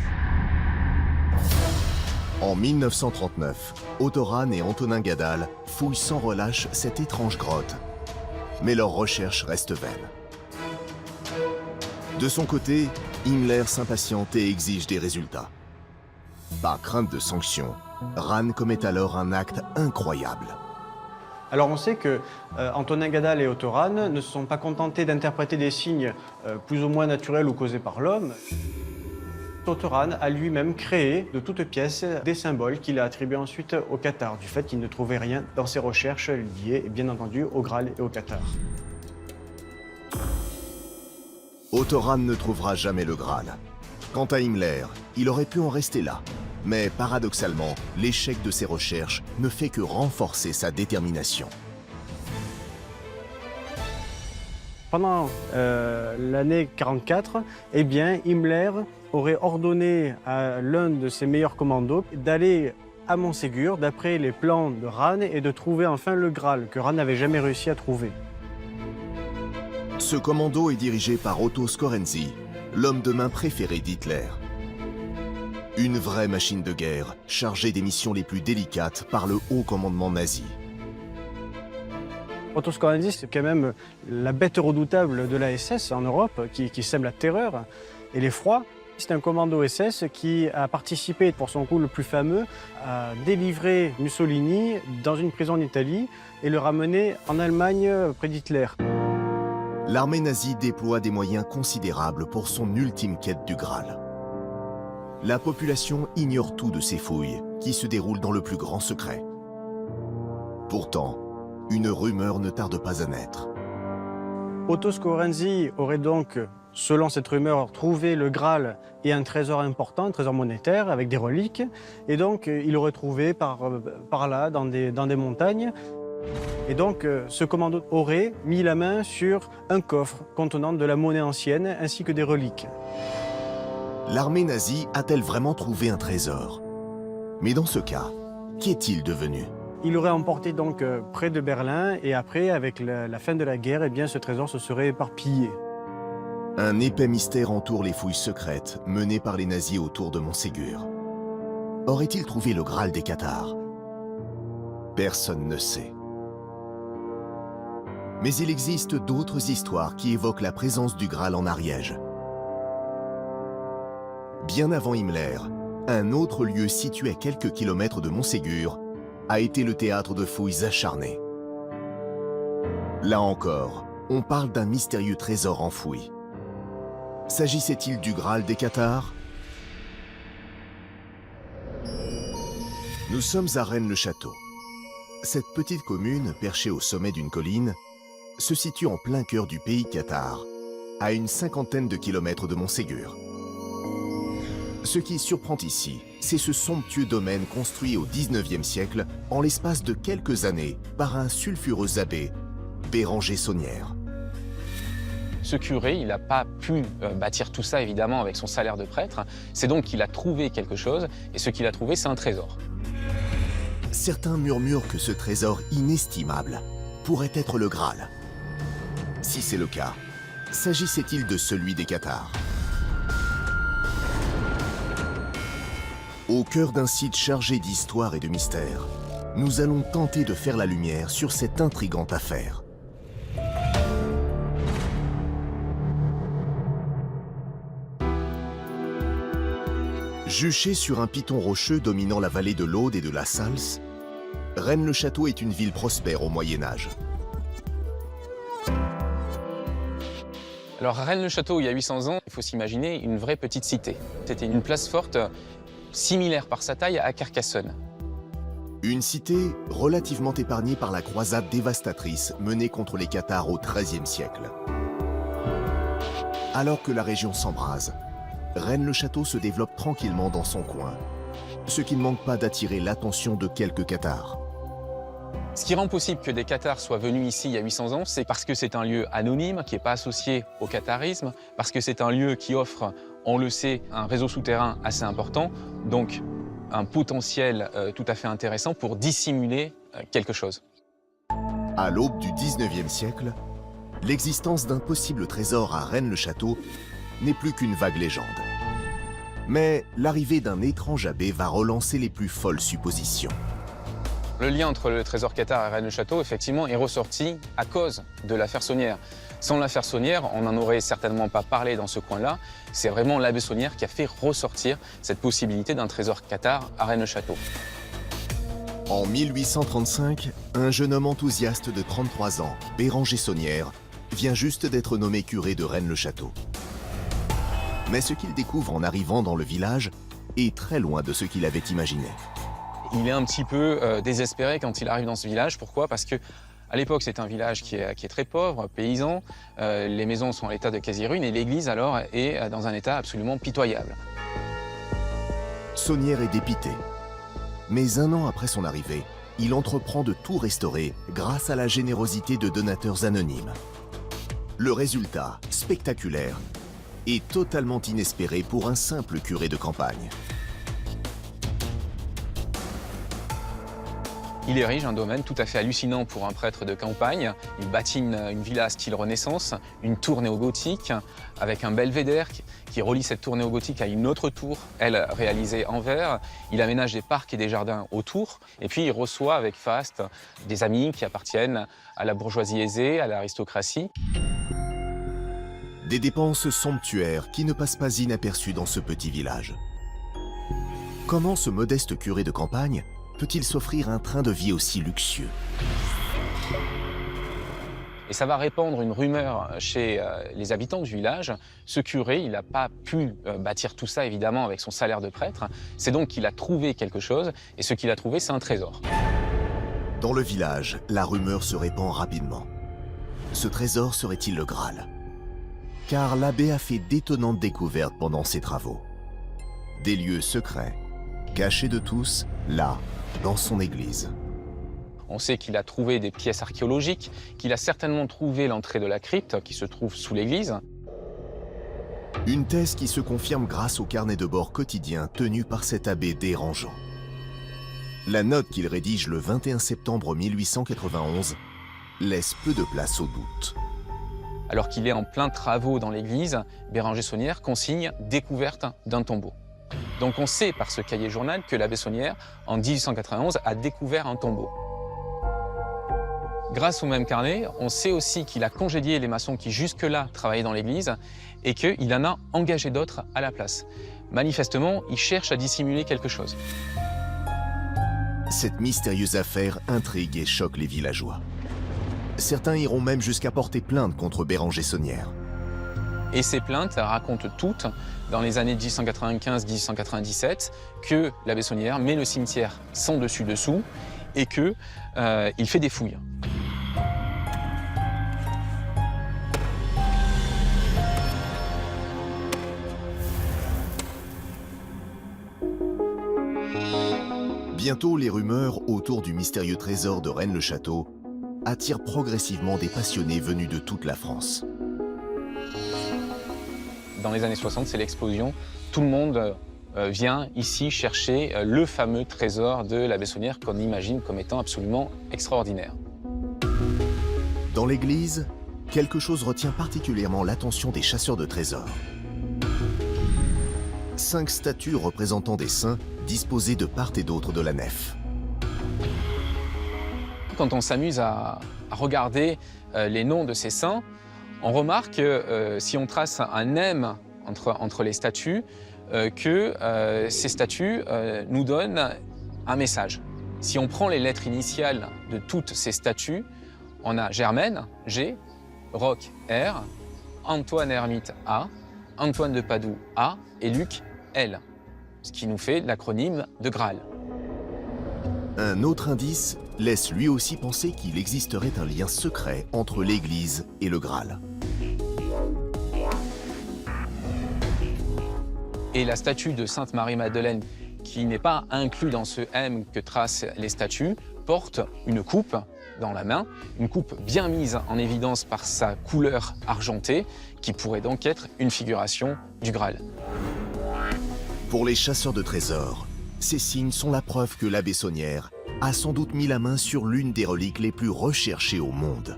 En 1939, Ottoran et Antonin Gadal fouillent sans relâche cette étrange grotte. Mais leurs recherches restent vaines. De son côté, Himmler s'impatiente et exige des résultats. Par crainte de sanctions, Ran commet alors un acte incroyable. Alors on sait que Antonin Gadal et Otto Rahn ne se sont pas contentés d'interpréter des signes plus ou moins naturels ou causés par l'homme. Otto Rahn a lui-même créé de toutes pièces des symboles qu'il a attribués ensuite au cathare, du fait qu'il ne trouvait rien dans ses recherches liées, bien entendu, au Graal et au cathare. Otto Rahn ne trouvera jamais le Graal. Quant à Himmler, il aurait pu en rester là. Mais paradoxalement, l'échec de ses recherches ne fait que renforcer sa détermination. Pendant l'année 1944, eh bien, Himmler aurait ordonné à l'un de ses meilleurs commandos d'aller à Montségur, d'après les plans de Rahn, et de trouver enfin le Graal, que Rahn n'avait jamais réussi à trouver. Ce commando est dirigé par Otto Skorenzy, l'homme de main préféré d'Hitler. Une vraie machine de guerre, chargée des missions les plus délicates par le haut commandement nazi. Otto Skorenzy, c'est quand même la bête redoutable de la SS en Europe, qui sème la terreur et l'effroi. C'est un commando SS qui a participé, pour son coup le plus fameux, à délivrer Mussolini dans une prison d'Italie et le ramener en Allemagne près d'Hitler. L'armée nazie déploie des moyens considérables pour son ultime quête du Graal. La population ignore tout de ces fouilles, qui se déroulent dans le plus grand secret. Pourtant, une rumeur ne tarde pas à naître. Otto Skorenzy aurait donc, selon cette rumeur, trouvé le Graal et un trésor important, un trésor monétaire avec des reliques. Et donc, il aurait trouvé par là, dans des montagnes. Et donc, ce commando aurait mis la main sur un coffre contenant de la monnaie ancienne ainsi que des reliques. L'armée nazie a-t-elle vraiment trouvé un trésor? Mais dans ce cas, qu'est-il devenu? Il l'aurait emporté donc près de Berlin et après, avec la fin de la guerre, eh bien, ce trésor se serait éparpillé. Un épais mystère entoure les fouilles secrètes menées par les nazis autour de Montségur. Aurait-il trouvé le Graal des Cathares? Personne ne sait. Mais il existe d'autres histoires qui évoquent la présence du Graal en Ariège. Bien avant Himmler, un autre lieu situé à quelques kilomètres de Montségur a été le théâtre de fouilles acharnées. Là encore, on parle d'un mystérieux trésor enfoui. S'agissait-il du Graal des Cathares? Nous sommes à Rennes-le-Château. Cette petite commune, perchée au sommet d'une colline, se situe en plein cœur du pays cathare, à une cinquantaine de kilomètres de Montségur. Ce qui surprend ici, c'est ce somptueux domaine construit au XIXe siècle en l'espace de quelques années par un sulfureux abbé, Béranger Saunière. Ce curé, il n'a pas pu bâtir tout ça, évidemment, avec son salaire de prêtre. C'est donc qu'il a trouvé quelque chose, et ce qu'il a trouvé, c'est un trésor. Certains murmurent que ce trésor inestimable pourrait être le Graal. Si c'est le cas, s'agissait-il de celui des Cathares? Au cœur d'un site chargé d'histoire et de mystère, nous allons tenter de faire la lumière sur cette intrigante affaire. Juché sur un piton rocheux dominant la vallée de l'Aude et de la Sals, Rennes-le-Château est une ville prospère au Moyen-Âge. Alors, Rennes-le-Château, il y a 800 ans, il faut s'imaginer une vraie petite cité. C'était une place forte, similaire par sa taille à Carcassonne. Une cité relativement épargnée par la croisade dévastatrice menée contre les Cathares au XIIIe siècle. Alors que la région s'embrase, Rennes-le-Château se développe tranquillement dans son coin, ce qui ne manque pas d'attirer l'attention de quelques Cathares. Ce qui rend possible que des Cathares soient venus ici il y a 800 ans, c'est parce que c'est un lieu anonyme, qui n'est pas associé au catharisme, parce que c'est un lieu qui offre, on le sait, un réseau souterrain assez important, donc un potentiel tout à fait intéressant pour dissimuler quelque chose. À l'aube du XIXe siècle, l'existence d'un possible trésor à Rennes-le-Château n'est plus qu'une vague légende. Mais l'arrivée d'un étrange abbé va relancer les plus folles suppositions. Le lien entre le trésor cathare et Rennes-le-Château, effectivement, est ressorti à cause de l'affaire Saunière. Sans l'affaire Saunière, on n'en aurait certainement pas parlé dans ce coin-là. C'est vraiment l'abbé Saunière qui a fait ressortir cette possibilité d'un trésor cathare à Rennes-le-Château. En 1835, un jeune homme enthousiaste de 33 ans, Béranger Saunière, vient juste d'être nommé curé de Rennes-le-Château. Mais ce qu'il découvre en arrivant dans le village est très loin de ce qu'il avait imaginé. Il est un petit peu désespéré quand il arrive dans ce village. Pourquoi? Parce que à l'époque, c'est un village qui est très pauvre, paysan. Les maisons sont à l'état de quasi-ruine et l'église, alors, est dans un état absolument pitoyable. Saunière est dépité. Mais un an après son arrivée, il entreprend de tout restaurer grâce à la générosité de donateurs anonymes. Le résultat, spectaculaire, est totalement inespéré pour un simple curé de campagne. Il érige un domaine tout à fait hallucinant pour un prêtre de campagne. Il bâtit une villa style Renaissance, une tour néo-gothique avec un belvédère qui relie cette tour néo-gothique à une autre tour, elle réalisée en verre. Il aménage des parcs et des jardins autour. Et puis il reçoit avec faste des amis qui appartiennent à la bourgeoisie aisée, à l'aristocratie. Des dépenses somptuaires qui ne passent pas inaperçues dans ce petit village. Comment ce modeste curé de campagne peut-il s'offrir un train de vie aussi luxueux? Et ça va répandre une rumeur chez les habitants du village. Ce curé, il n'a pas pu bâtir tout ça, évidemment, avec son salaire de prêtre. C'est donc qu'il a trouvé quelque chose, et ce qu'il a trouvé, c'est un trésor. Dans le village, la rumeur se répand rapidement. Ce trésor serait-il le Graal? Car l'abbé a fait d'étonnantes découvertes pendant ses travaux. Des lieux secrets, cachés de tous, là, dans son église. On sait qu'il a trouvé des pièces archéologiques, qu'il a certainement trouvé l'entrée de la crypte qui se trouve sous l'église. Une thèse qui se confirme grâce au carnet de bord quotidien tenu par cet abbé dérangeant. La note qu'il rédige le 21 septembre 1891 laisse peu de place au doute. Alors qu'il est en plein travaux dans l'église, Béranger Saunière consigne découverte d'un tombeau. Donc on sait par ce cahier journal que l'abbé Saunière, en 1891, a découvert un tombeau. Grâce au même carnet, on sait aussi qu'il a congédié les maçons qui jusque-là travaillaient dans l'église et qu'il en a engagé d'autres à la place. Manifestement, il cherche à dissimuler quelque chose. Cette mystérieuse affaire intrigue et choque les villageois. Certains iront même jusqu'à porter plainte contre Béranger Saunière. Et ces plaintes racontent toutes, dans les années 1895-1897, que l'abbé Saunière met le cimetière sans dessus-dessous et qu'il fait des fouilles. Bientôt, les rumeurs autour du mystérieux trésor de Rennes-le-Château attirent progressivement des passionnés venus de toute la France. Dans les années 60, c'est l'explosion. Tout le monde vient ici chercher le fameux trésor de l'abbé Saunière qu'on imagine comme étant absolument extraordinaire. Dans l'église, quelque chose retient particulièrement l'attention des chasseurs de trésors. 5 statues représentant des saints disposées de part et d'autre de la nef. Quand on s'amuse à regarder les noms de ces saints, on remarque que si on trace un M entre les statues, que ces statues nous donnent un message. Si on prend les lettres initiales de toutes ces statues, on a Germaine, G, Roch, R, Antoine Hermite, A, Antoine de Padoue, A, et Luc, L, ce qui nous fait l'acronyme de Graal. Un autre indice laisse lui aussi penser qu'il existerait un lien secret entre l'Église et le Graal. Et la statue de Sainte Marie-Madeleine, qui n'est pas inclue dans ce M que tracent les statues, porte une coupe dans la main, une coupe bien mise en évidence par sa couleur argentée, qui pourrait donc être une figuration du Graal. Pour les chasseurs de trésors, ces signes sont la preuve que l'abbé Saunière a sans doute mis la main sur l'une des reliques les plus recherchées au monde.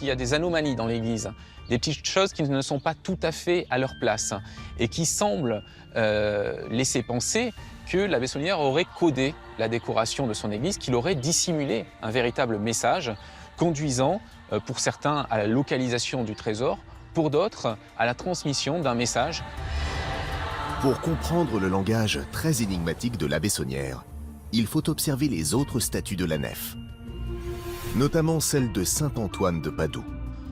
Il y a des anomalies dans l'église, des petites choses qui ne sont pas tout à fait à leur place et qui semblent laisser penser que l'abbé Saunière aurait codé la décoration de son église, qu'il aurait dissimulé un véritable message conduisant pour certains à la localisation du trésor, pour d'autres à la transmission d'un message Pour comprendre le langage très énigmatique de l'abbé Saunière, il faut observer les autres statues de la nef, notamment celle de saint Antoine de Padoue.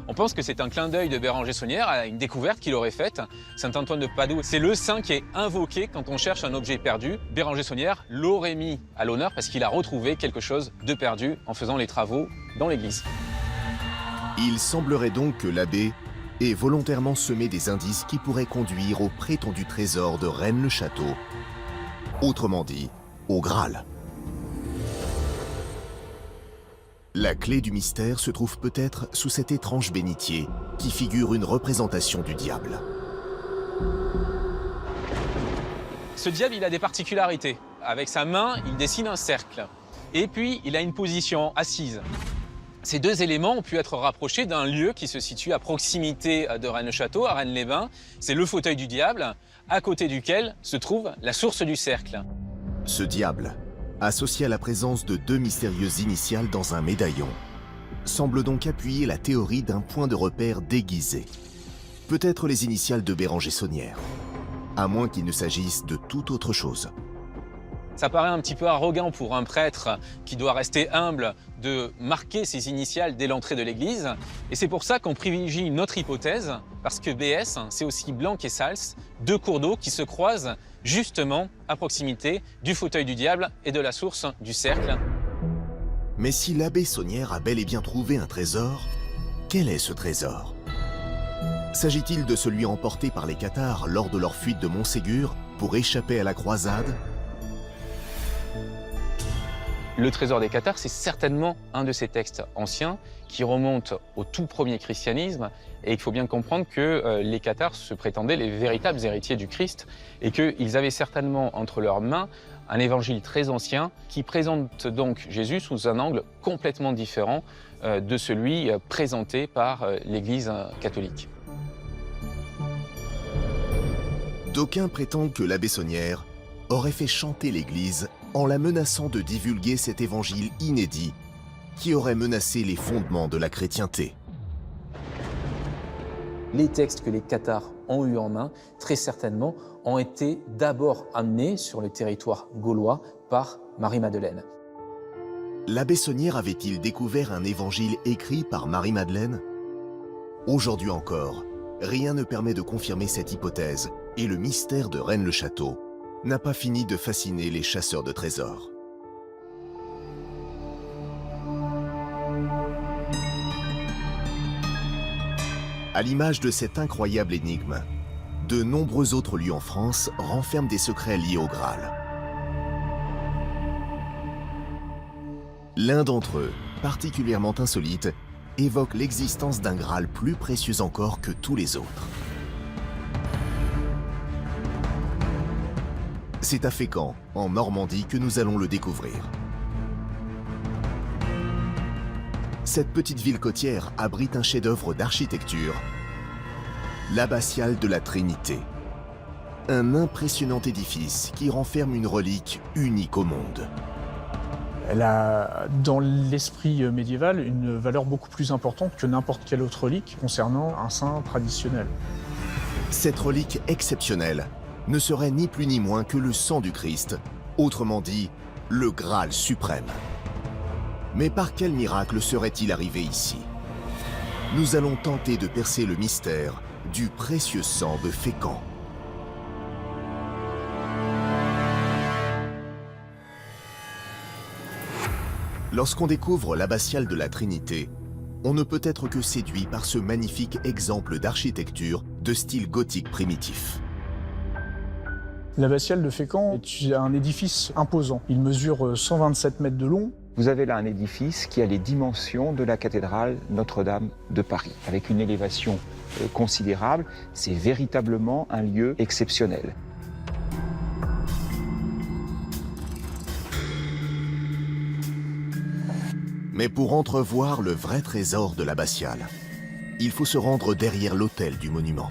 On pense que c'est un clin d'œil de Béranger Saunière à une découverte qu'il aurait faite. Saint Antoine de Padoue, c'est le saint qui est invoqué quand on cherche un objet perdu. Béranger Saunière l'aurait mis à l'honneur parce qu'il a retrouvé quelque chose de perdu en faisant les travaux dans l'église. Il semblerait donc que l'abbé ait volontairement semé des indices qui pourraient conduire au prétendu trésor de Rennes-le-Château, autrement dit, au Graal. La clé du mystère se trouve peut-être sous cet étrange bénitier qui figure une représentation du diable. Ce diable, il a des particularités. Avec sa main, il dessine un cercle. Et puis, il a une position assise. Ces deux éléments ont pu être rapprochés d'un lieu qui se situe à proximité de Rennes-le-Château, à Rennes-les-Bains. C'est le fauteuil du diable, à côté duquel se trouve la source du cercle. Ce diable, associé à la présence de deux mystérieuses initiales dans un médaillon, semble donc appuyer la théorie d'un point de repère déguisé. Peut-être les initiales de Béranger Saunière, à moins qu'il ne s'agisse de toute autre chose. Ça paraît un petit peu arrogant pour un prêtre qui doit rester humble de marquer ses initiales dès l'entrée de l'église. Et c'est pour ça qu'on privilégie une autre hypothèse, parce que BS, c'est aussi Blanc et Sals, deux cours d'eau qui se croisent justement à proximité du fauteuil du diable et de la source du cercle. Mais si l'abbé Saunière a bel et bien trouvé un trésor, quel est ce trésor? S'agit-il de celui emporté par les cathares lors de leur fuite de Montségur pour échapper à la croisade? Le trésor des cathares, c'est certainement un de ces textes anciens qui remonte au tout premier christianisme, et il faut bien comprendre que les cathares se prétendaient les véritables héritiers du Christ et qu'ils avaient certainement entre leurs mains un évangile très ancien qui présente donc Jésus sous un angle complètement différent de celui présenté par l'Église catholique. D'aucuns prétendent que l'abbé Saunière aurait fait chanter l'Église en la menaçant de divulguer cet évangile inédit qui aurait menacé les fondements de la chrétienté. Les textes que les cathares ont eu en main, très certainement, ont été d'abord amenés sur le territoire gaulois par Marie-Madeleine. L'abbé Saunière avait-il découvert un évangile écrit par Marie-Madeleine? Aujourd'hui encore, rien ne permet de confirmer cette hypothèse et le mystère de Rennes-le-Château n'a pas fini de fasciner les chasseurs de trésors. À l'image de cette incroyable énigme, de nombreux autres lieux en France renferment des secrets liés au Graal. L'un d'entre eux, particulièrement insolite, évoque l'existence d'un Graal plus précieux encore que tous les autres. C'est à Fécamp, en Normandie, que nous allons le découvrir. Cette petite ville côtière abrite un chef-d'œuvre d'architecture, l'abbatiale de la Trinité. Un impressionnant édifice qui renferme une relique unique au monde. Elle a, dans l'esprit médiéval, une valeur beaucoup plus importante que n'importe quelle autre relique concernant un saint traditionnel. Cette relique exceptionnelle ne serait ni plus ni moins que le sang du Christ, autrement dit, le Graal suprême. Mais par quel miracle serait-il arrivé ici? Nous allons tenter de percer le mystère du précieux sang de Fécamp. Lorsqu'on découvre l'abbatiale de la Trinité, on ne peut être que séduit par ce magnifique exemple d'architecture de style gothique primitif. L'abbatiale de Fécamp est un édifice imposant. Il mesure 127 mètres de long. Vous avez là un édifice qui a les dimensions de la cathédrale Notre-Dame de Paris, avec une élévation considérable. C'est véritablement un lieu exceptionnel. Mais pour entrevoir le vrai trésor de l'abbatiale, il faut se rendre derrière l'autel du monument.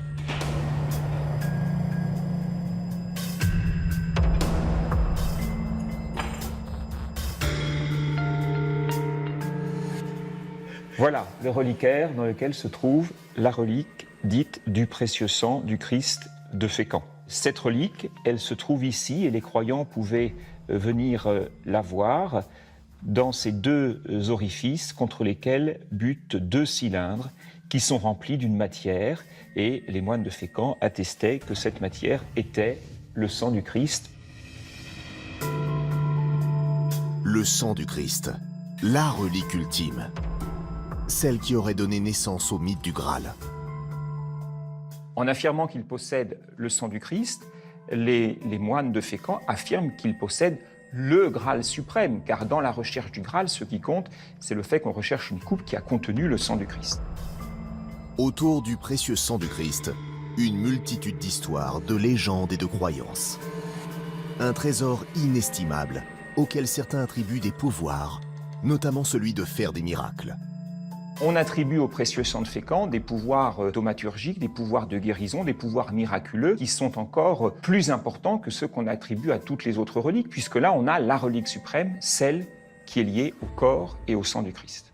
Voilà le reliquaire dans lequel se trouve la relique dite du précieux sang du Christ de Fécamp. Cette relique, elle se trouve ici et les croyants pouvaient venir la voir dans ces deux orifices contre lesquels butent deux cylindres qui sont remplis d'une matière, et les moines de Fécamp attestaient que cette matière était le sang du Christ. Le sang du Christ, la relique ultime, celle qui aurait donné naissance au mythe du Graal. En affirmant qu'il possède le sang du Christ, les moines de Fécamp affirment qu'il possède le Graal suprême, car dans la recherche du Graal, ce qui compte, c'est le fait qu'on recherche une coupe qui a contenu le sang du Christ. Autour du précieux sang du Christ, une multitude d'histoires, de légendes et de croyances. Un trésor inestimable auquel certains attribuent des pouvoirs, notamment celui de faire des miracles. On attribue au précieux sang de Fécamp des pouvoirs thaumaturgiques, des pouvoirs de guérison, des pouvoirs miraculeux qui sont encore plus importants que ceux qu'on attribue à toutes les autres reliques, puisque là on a la relique suprême, celle qui est liée au corps et au sang du Christ.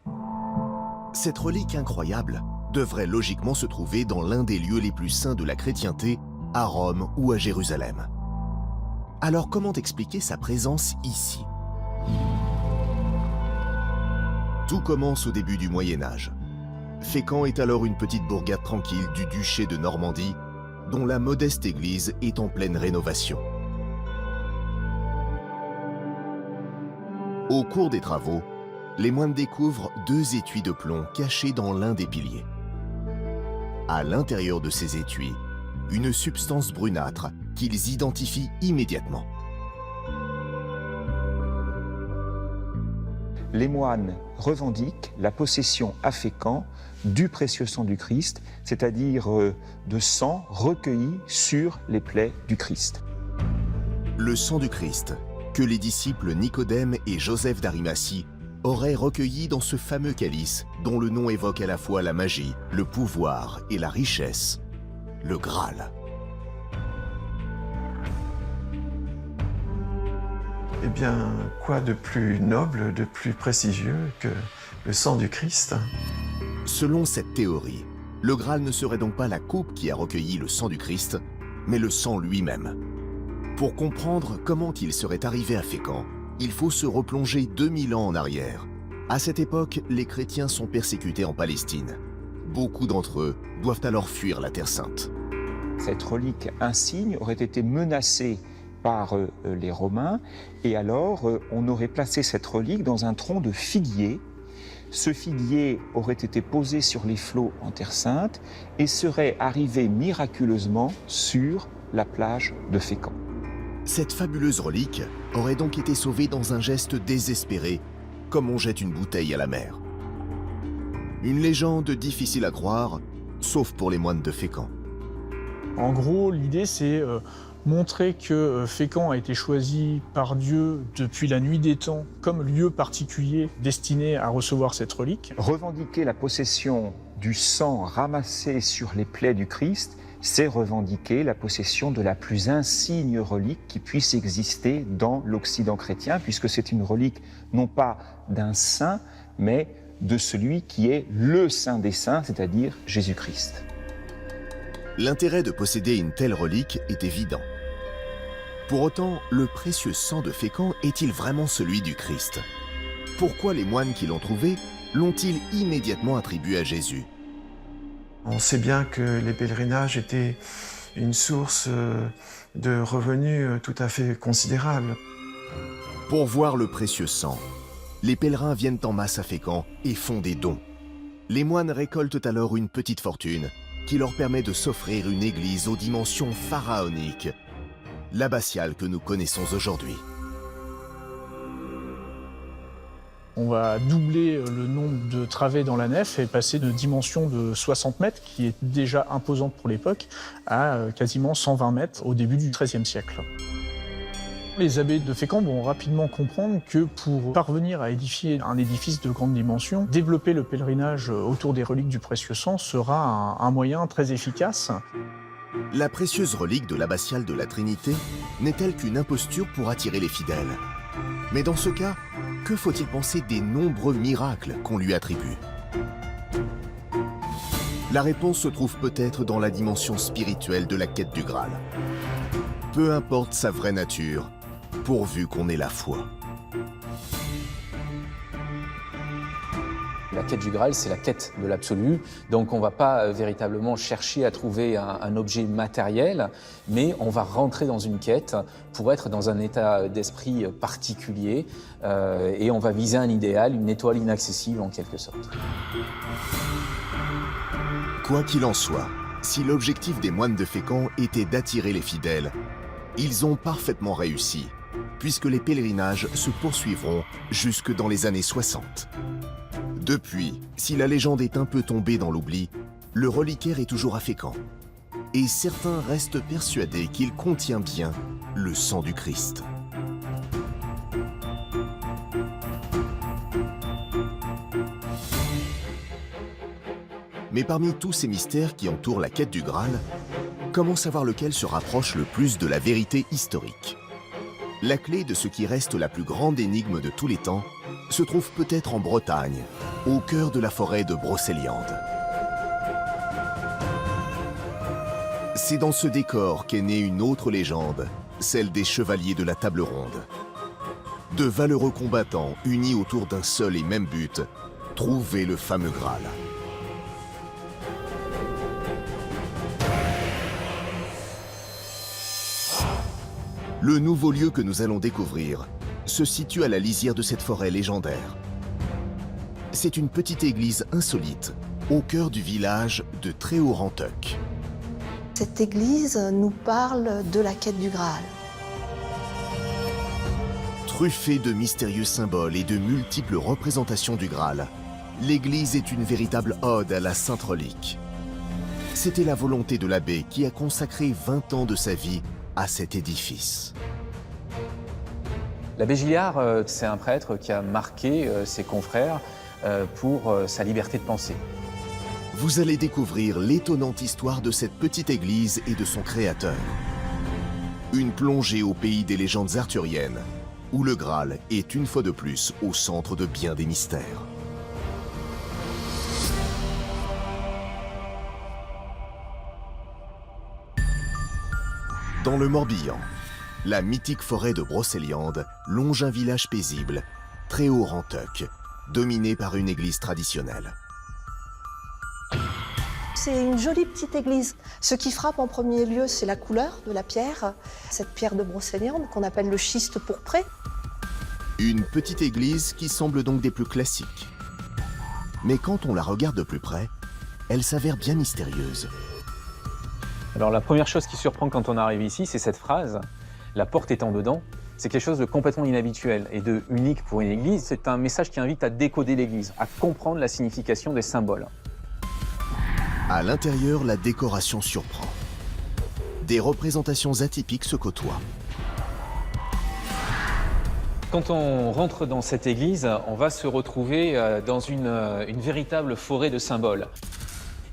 Cette relique incroyable devrait logiquement se trouver dans l'un des lieux les plus saints de la chrétienté, à Rome ou à Jérusalem. Alors comment expliquer sa présence ici ? Tout commence au début du Moyen-Âge. Fécamp est alors une petite bourgade tranquille du duché de Normandie, dont la modeste église est en pleine rénovation. Au cours des travaux, les moines découvrent deux étuis de plomb cachés dans l'un des piliers. À l'intérieur de ces étuis, une substance brunâtre qu'ils identifient immédiatement. Les moines revendiquent la possession à Fécamp du précieux sang du Christ, c'est-à-dire de sang recueilli sur les plaies du Christ. Le sang du Christ, que les disciples Nicodème et Joseph d'Arimathie auraient recueilli dans ce fameux calice dont le nom évoque à la fois la magie, le pouvoir et la richesse, le Graal. Eh bien, quoi de plus noble, de plus prestigieux que le sang du Christ ? Selon cette théorie, le Graal ne serait donc pas la coupe qui a recueilli le sang du Christ, mais le sang lui-même. Pour comprendre comment il serait arrivé à Fécamp, il faut se replonger 2000 ans en arrière. À cette époque, les chrétiens sont persécutés en Palestine. Beaucoup d'entre eux doivent alors fuir la Terre Sainte. Cette relique insigne aurait été menacée par les Romains, et alors on aurait placé cette relique dans un tronc de figuier. Ce figuier aurait été posé sur les flots en Terre Sainte et serait arrivé miraculeusement sur la plage de Fécamp. Cette fabuleuse relique aurait donc été sauvée dans un geste désespéré, comme on jette une bouteille à la mer. Une légende difficile à croire, sauf pour les moines de Fécamp. En gros, l'idée c'est montrer que Fécamp a été choisi par Dieu depuis la nuit des temps comme lieu particulier destiné à recevoir cette relique. Revendiquer la possession du sang ramassé sur les plaies du Christ, c'est revendiquer la possession de la plus insigne relique qui puisse exister dans l'Occident chrétien, puisque c'est une relique non pas d'un saint, mais de celui qui est le saint des saints, c'est-à-dire Jésus-Christ. L'intérêt de posséder une telle relique est évident. Pour autant, le précieux sang de Fécamp est-il vraiment celui du Christ ? Pourquoi les moines qui l'ont trouvé l'ont-ils immédiatement attribué à Jésus ? On sait bien que les pèlerinages étaient une source de revenus tout à fait considérable. Pour voir le précieux sang, les pèlerins viennent en masse à Fécamp et font des dons. Les moines récoltent alors une petite fortune qui leur permet de s'offrir une église aux dimensions pharaoniques, l'abbatiale que nous connaissons aujourd'hui. On va doubler le nombre de travées dans la nef et passer de dimension de 60 mètres, qui est déjà imposante pour l'époque, à quasiment 120 mètres au début du XIIIe siècle. Les abbés de Fécamp vont rapidement comprendre que pour parvenir à édifier un édifice de grande dimension, développer le pèlerinage autour des reliques du précieux sang sera un moyen très efficace. La précieuse relique de l'abbatiale de la Trinité n'est-elle qu'une imposture pour attirer les fidèles ? Mais dans ce cas, que faut-il penser des nombreux miracles qu'on lui attribue ? La réponse se trouve peut-être dans la dimension spirituelle de la quête du Graal. Peu importe sa vraie nature, pourvu qu'on ait la foi. La quête du Graal, c'est la quête de l'absolu. Donc on ne va pas véritablement chercher à trouver un objet matériel, mais on va rentrer dans une quête pour être dans un état d'esprit particulier et on va viser un idéal, une étoile inaccessible en quelque sorte. Quoi qu'il en soit, si l'objectif des moines de Fécamp était d'attirer les fidèles, ils ont parfaitement réussi, puisque les pèlerinages se poursuivront jusque dans les années 60. Depuis, si la légende est un peu tombée dans l'oubli, le reliquaire est toujours à Fécamp. Et certains restent persuadés qu'il contient bien le sang du Christ. Mais parmi tous ces mystères qui entourent la quête du Graal, comment savoir lequel se rapproche le plus de la vérité historique? La clé de ce qui reste la plus grande énigme de tous les temps se trouve peut-être en Bretagne, au cœur de la forêt de Brocéliande. C'est dans ce décor qu'est née une autre légende, celle des chevaliers de la Table Ronde. De valeureux combattants unis autour d'un seul et même but, trouver le fameux Graal. Le nouveau lieu que nous allons découvrir se situe à la lisière de cette forêt légendaire. C'est une petite église insolite, au cœur du village de Tréhaut-Ranteuc. Cette église nous parle de la quête du Graal. Truffée de mystérieux symboles et de multiples représentations du Graal, l'église est une véritable ode à la Sainte Relique. C'était la volonté de l'abbé qui a consacré 20 ans de sa vie à cet édifice. L'abbé Gilliard, c'est un prêtre qui a marqué ses confrères pour sa liberté de penser. Vous allez découvrir l'étonnante histoire de cette petite église et de son créateur. Une plongée au pays des légendes arthuriennes, où le Graal est une fois de plus au centre de bien des mystères. Dans le Morbihan, la mythique forêt de Brocéliande longe un village paisible, Tréhaut-Ranteuc, dominé par une église traditionnelle. C'est une jolie petite église. Ce qui frappe en premier lieu, c'est la couleur de la pierre, cette pierre de Brocéliande qu'on appelle le schiste pourpré. Une petite église qui semble donc des plus classiques. Mais quand on la regarde de plus près, elle s'avère bien mystérieuse. Alors la première chose qui surprend quand on arrive ici, c'est cette phrase, la porte étant dedans. C'est quelque chose de complètement inhabituel et de unique pour une église. C'est un message qui invite à décoder l'église, à comprendre la signification des symboles. À l'intérieur, la décoration surprend. Des représentations atypiques se côtoient. Quand on rentre dans cette église, on va se retrouver dans une véritable forêt de symboles.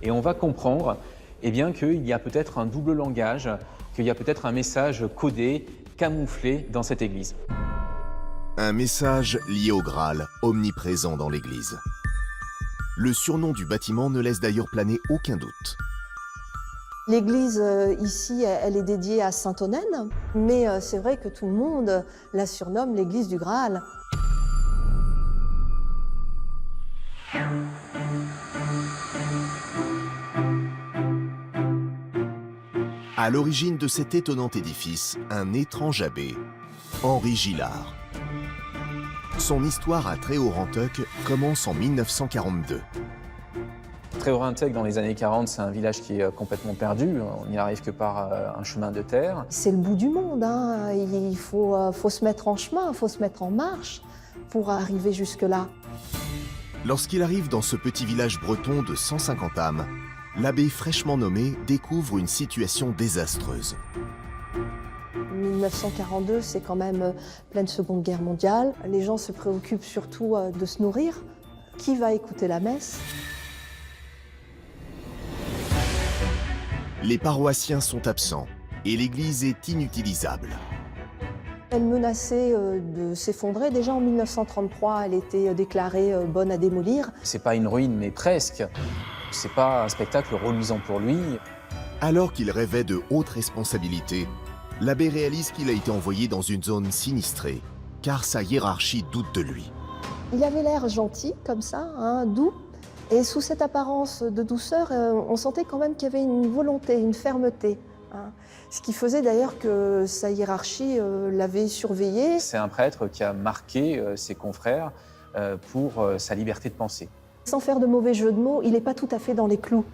Et on va comprendre eh bien, qu'il y a peut-être un double langage, qu'il y a peut-être un message codé, camouflé dans cette église. Un message lié au Graal, omniprésent dans l'église. Le surnom du bâtiment ne laisse d'ailleurs planer aucun doute. L'église ici, elle est dédiée à Sainte Onenne, mais c'est vrai que tout le monde la surnomme l'église du Graal. À l'origine de cet étonnant édifice, un étrange abbé, Henri Gillard. Son histoire à Tréhaut-Ranteuc commence en 1942. Tréhaut-Ranteuc, dans les années 40, c'est un village qui est complètement perdu. On n'y arrive que par un chemin de terre. C'est le bout du monde, hein. Il faut se mettre en chemin, il faut se mettre en marche pour arriver jusque-là. Lorsqu'il arrive dans ce petit village breton de 150 âmes, l'abbé fraîchement nommé découvre une situation désastreuse. 1942, c'est quand même pleine Seconde Guerre mondiale. Les gens se préoccupent surtout de se nourrir. Qui va écouter la messe? Les paroissiens sont absents et l'église est inutilisable. Elle menaçait de s'effondrer. Déjà en 1933, elle était déclarée bonne à démolir. C'est pas une ruine, mais presque. C'est pas un spectacle reluisant pour lui. Alors qu'il rêvait de hautes responsabilités, l'abbé réalise qu'il a été envoyé dans une zone sinistrée, car sa hiérarchie doute de lui. Il avait l'air gentil, comme ça, hein, doux. Et sous cette apparence de douceur, on sentait quand même qu'il y avait une volonté, une fermeté. Hein. Ce qui faisait d'ailleurs que sa hiérarchie l'avait surveillé. C'est un prêtre qui a marqué ses confrères pour sa liberté de penser. Sans faire de mauvais jeu de mots, il n'est pas tout à fait dans les clous.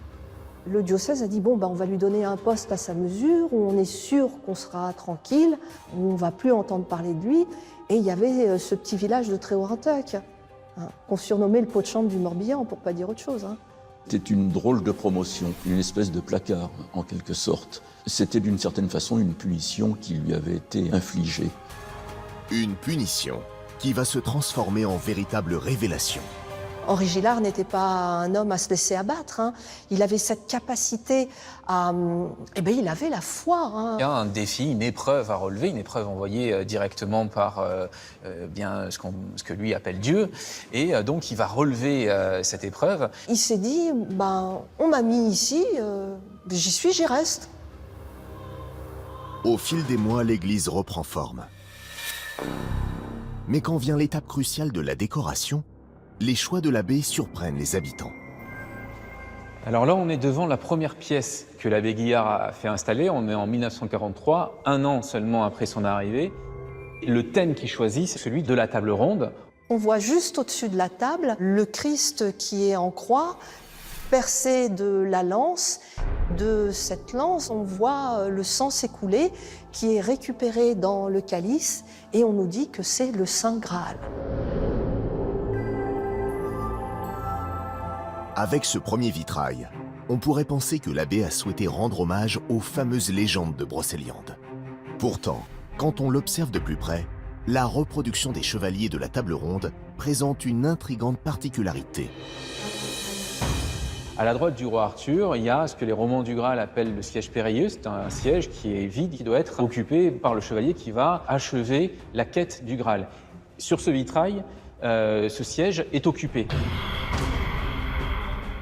Le diocèse a dit, bon, on va lui donner un poste à sa mesure, où on est sûr qu'on sera tranquille, où on ne va plus entendre parler de lui. Et il y avait ce petit village de Tréorantec, hein, qu'on surnommait le pot de chambre du Morbihan, pour ne pas dire autre chose. Hein. C'était une drôle de promotion, une espèce de placard, en quelque sorte. C'était d'une certaine façon une punition qui lui avait été infligée. Une punition qui va se transformer en véritable révélation. Henri Gillard n'était pas un homme à se laisser abattre. Hein. Il avait cette capacité à... il avait la foi. Hein. Il y a un défi, une épreuve à relever, une épreuve envoyée directement par ce que lui appelle Dieu. Et donc, il va relever cette épreuve. Il s'est dit, on m'a mis ici, j'y suis, j'y reste. Au fil des mois, l'église reprend forme. Mais quand vient l'étape cruciale de la décoration, les choix de l'abbé surprennent les habitants. Alors là, on est devant la première pièce que l'abbé Guillard a fait installer. On est en 1943, un an seulement après son arrivée. Le thème qu'il choisit, c'est celui de la table ronde. On voit juste au-dessus de la table le Christ qui est en croix, percé de la lance. De cette lance, on voit le sang s'écouler qui est récupéré dans le calice et on nous dit que c'est le Saint Graal. Avec ce premier vitrail, on pourrait penser que l'abbé a souhaité rendre hommage aux fameuses légendes de Brocéliande. Pourtant, quand on l'observe de plus près, la reproduction des chevaliers de la table ronde présente une intrigante particularité. À la droite du roi Arthur, il y a ce que les romans du Graal appellent le siège périlleux. C'est un siège qui est vide, qui doit être occupé par le chevalier qui va achever la quête du Graal. Sur ce vitrail, ce siège est occupé.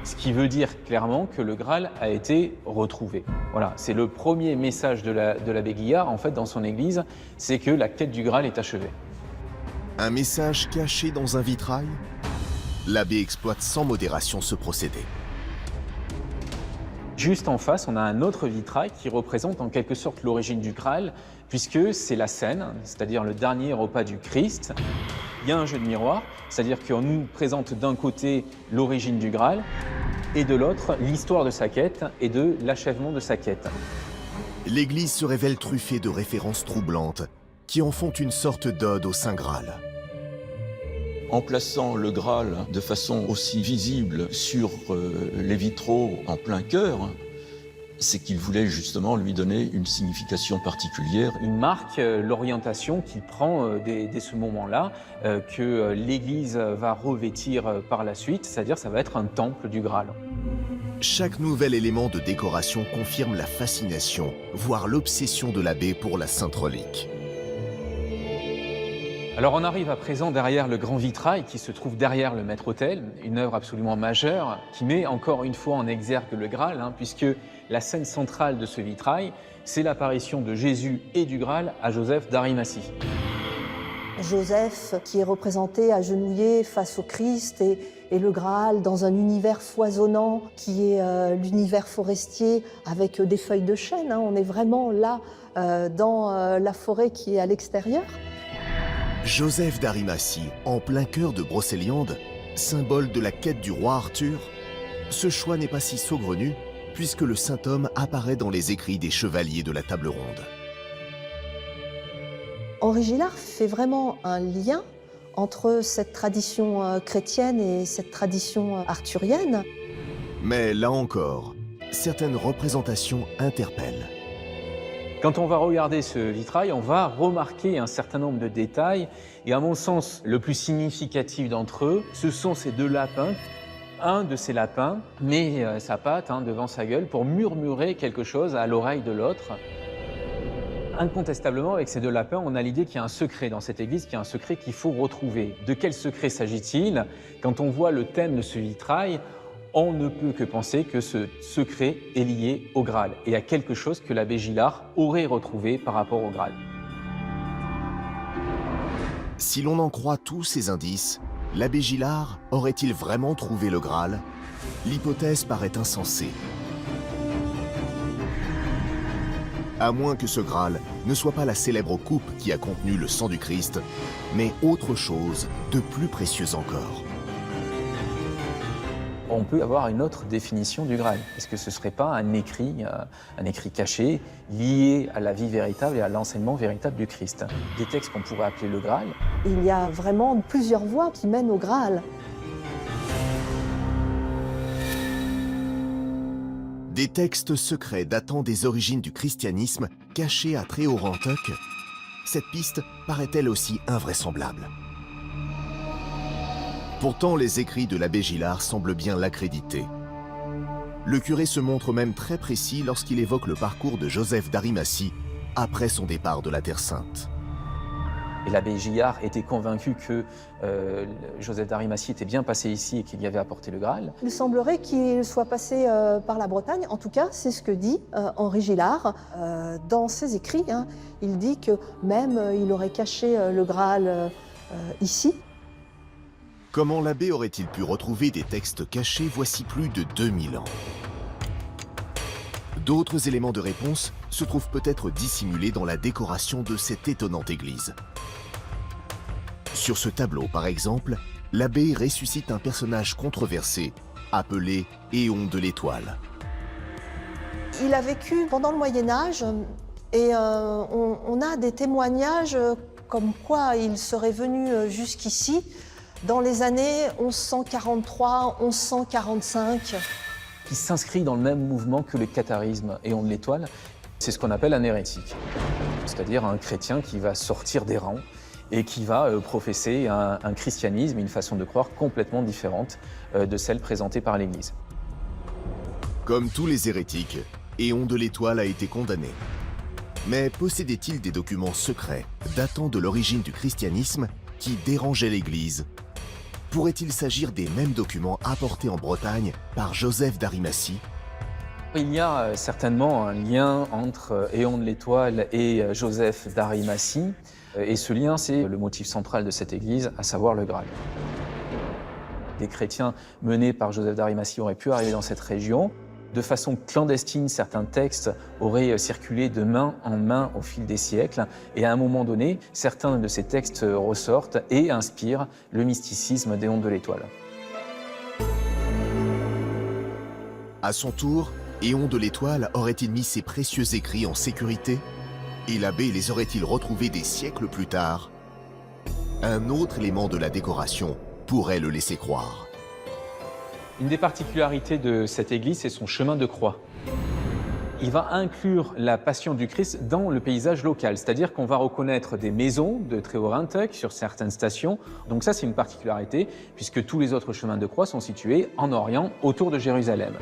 Ce qui veut dire clairement que le Graal a été retrouvé. Voilà, c'est le premier message de l'abbé Guillard, en fait, dans son église, c'est que la quête du Graal est achevée. Un message caché dans un vitrail ? L'abbé exploite sans modération ce procédé. Juste en face, on a un autre vitrail qui représente en quelque sorte l'origine du Graal, puisque c'est la scène, c'est-à-dire le dernier repas du Christ. Il y a un jeu de miroir, c'est-à-dire qu'on nous présente d'un côté l'origine du Graal, et de l'autre, l'histoire de sa quête et de l'achèvement de sa quête. L'Église se révèle truffée de références troublantes qui en font une sorte d'ode au Saint Graal. En plaçant le Graal de façon aussi visible sur les vitraux en plein cœur, c'est qu'il voulait justement lui donner une signification particulière. Il marque l'orientation qu'il prend dès ce moment-là, que l'Église va revêtir par la suite, c'est-à-dire ça va être un temple du Graal. Chaque nouvel élément de décoration confirme la fascination, voire l'obsession de l'abbé pour la sainte relique. Alors on arrive à présent derrière le grand vitrail qui se trouve derrière le maître-autel, une œuvre absolument majeure qui met encore une fois en exergue le Graal, puisque la scène centrale de ce vitrail, c'est l'apparition de Jésus et du Graal à Joseph d'Arimathie. Joseph qui est représenté agenouillé face au Christ et le Graal dans un univers foisonnant qui est l'univers forestier avec des feuilles de chêne. On est vraiment là dans la forêt qui est à l'extérieur. Joseph d'Arimathie, en plein cœur de Brocéliande, symbole de la quête du roi Arthur. Ce choix n'est pas si saugrenu, puisque le saint homme apparaît dans les écrits des chevaliers de la table ronde. Henri Gillard fait vraiment un lien entre cette tradition chrétienne et cette tradition arthurienne. Mais là encore, certaines représentations interpellent. Quand on va regarder ce vitrail, on va remarquer un certain nombre de détails. Et à mon sens, le plus significatif d'entre eux, ce sont ces deux lapins. Un de ces lapins met sa patte devant sa gueule pour murmurer quelque chose à l'oreille de l'autre. Incontestablement, avec ces deux lapins, on a l'idée qu'il y a un secret dans cette église, qu'il y a un secret qu'il faut retrouver. De quel secret s'agit-il? Quand on voit le thème de ce vitrail, on ne peut que penser que ce secret est lié au Graal et à quelque chose que l'abbé Gillard aurait retrouvé par rapport au Graal. Si l'on en croit tous ces indices, l'abbé Gillard aurait-il vraiment trouvé le Graal? L'hypothèse paraît insensée. À moins que ce Graal ne soit pas la célèbre coupe qui a contenu le sang du Christ, mais autre chose de plus précieux encore. On peut avoir une autre définition du Graal. Est-ce que ce ne serait pas un écrit caché, lié à la vie véritable et à l'enseignement véritable du Christ? Des textes qu'on pourrait appeler le Graal. Il y a vraiment plusieurs voies qui mènent au Graal. Des textes secrets datant des origines du christianisme cachés à Tréorantuc, cette piste paraît-elle aussi invraisemblable. Pourtant, les écrits de l'abbé Gillard semblent bien l'accréditer. Le curé se montre même très précis lorsqu'il évoque le parcours de Joseph d'Arimathie après son départ de la Terre Sainte. Et l'abbé Gillard était convaincu que Joseph d'Arimathie était bien passé ici et qu'il y avait apporté le Graal. Il semblerait qu'il soit passé par la Bretagne. En tout cas, c'est ce que dit Henri Gillard dans ses écrits. Il dit que même il aurait caché le Graal ici. Comment l'abbé aurait-il pu retrouver des textes cachés voici plus de 2000 ans? D'autres éléments de réponse se trouvent peut-être dissimulés dans la décoration de cette étonnante église. Sur ce tableau, par exemple, l'abbé ressuscite un personnage controversé, appelé Éon de l'Étoile. Il a vécu pendant le Moyen-Âge et on a des témoignages comme quoi il serait venu jusqu'ici dans les années 1143-1145. Qui s'inscrit dans le même mouvement que le catharisme Éon de l'Étoile. C'est ce qu'on appelle un hérétique, c'est-à-dire un chrétien qui va sortir des rangs et qui va professer un christianisme, une façon de croire complètement différente de celle présentée par l'Église. Comme tous les hérétiques, Éon de l'Étoile a été condamné. Mais possédait-il des documents secrets datant de l'origine du christianisme qui dérangeaient l'Église? Pourrait-il s'agir des mêmes documents apportés en Bretagne par Joseph d'Arimathie? Il y a certainement un lien entre Éon de l'Étoile et Joseph d'Arimathie. Et ce lien, c'est le motif central de cette église, à savoir le Graal. Des chrétiens menés par Joseph d'Arimathie auraient pu arriver dans cette région. De façon clandestine, certains textes auraient circulé de main en main au fil des siècles. Et à un moment donné, certains de ces textes ressortent et inspirent le mysticisme d'Éon de l'Étoile. À son tour, Éon de l'Étoile aurait-il mis ses précieux écrits en sécurité? Et l'abbé les aurait-il retrouvés des siècles plus tard? Un autre élément de la décoration pourrait le laisser croire. Une des particularités de cette église, c'est son chemin de croix. Il va inclure la Passion du Christ dans le paysage local, c'est-à-dire qu'on va reconnaître des maisons de Tréorantuc sur certaines stations. Donc ça, c'est une particularité, puisque tous les autres chemins de croix sont situés en Orient, autour de Jérusalem.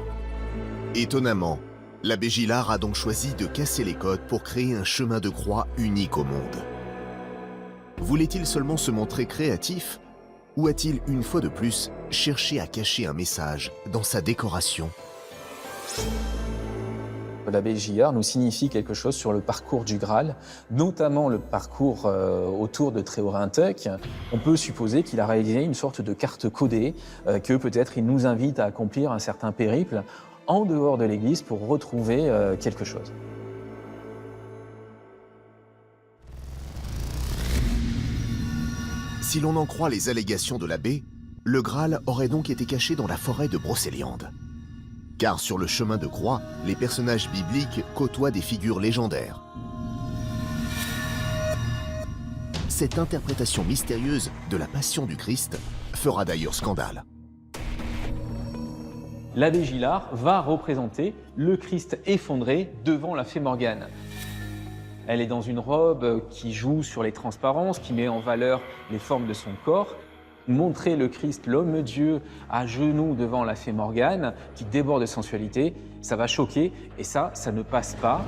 Étonnamment, l'abbé Gillard a donc choisi de casser les codes pour créer un chemin de croix unique au monde. Voulait-il seulement se montrer créatif? Ou a-t-il, une fois de plus, cherché à cacher un message dans sa décoration? L'abbé Gillard nous signifie quelque chose sur le parcours du Graal, notamment le parcours autour de Tréorantuc. On peut supposer qu'il a réalisé une sorte de carte codée, que peut-être il nous invite à accomplir un certain périple en dehors de l'église pour retrouver quelque chose. Si l'on en croit les allégations de l'abbé, le Graal aurait donc été caché dans la forêt de Brocéliande. Car sur le chemin de croix, les personnages bibliques côtoient des figures légendaires. Cette interprétation mystérieuse de la Passion du Christ fera d'ailleurs scandale. L'abbé Gillard va représenter le Christ effondré devant la Fée Morgane. Elle est dans une robe qui joue sur les transparences, qui met en valeur les formes de son corps. Montrer le Christ, l'homme-dieu, à genoux devant la Fée Morgane, qui déborde de sensualité, ça va choquer et ça ne passe pas.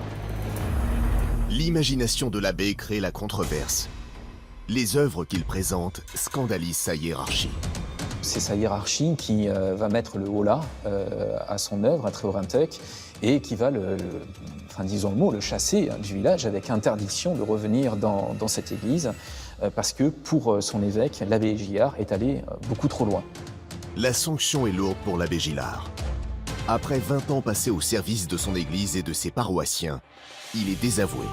L'imagination de l'abbé crée la controverse. Les œuvres qu'il présente scandalisent sa hiérarchie. C'est sa hiérarchie qui va mettre le holà à son œuvre, à Tréorintec, et qui va enfin disons le mot, le chasser du village avec interdiction de revenir dans cette église, parce que pour son évêque, l'abbé Gillard est allé beaucoup trop loin. La sanction est lourde pour l'abbé Gillard. Après 20 ans passés au service de son église et de ses paroissiens, il est désavoué.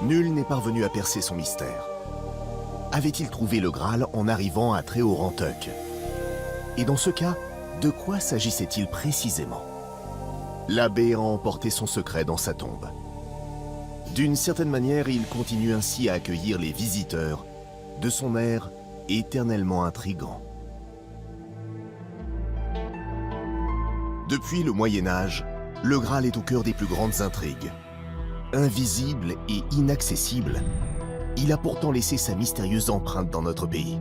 Nul n'est parvenu à percer son mystère. Avait-il trouvé le Graal en arrivant à Tréorantec? Et dans ce cas, de quoi s'agissait-il précisément? L'abbé a emporté son secret dans sa tombe. D'une certaine manière, il continue ainsi à accueillir les visiteurs de son air éternellement intrigant. Depuis le Moyen-Âge, le Graal est au cœur des plus grandes intrigues. Invisible et inaccessible, il a pourtant laissé sa mystérieuse empreinte dans notre pays.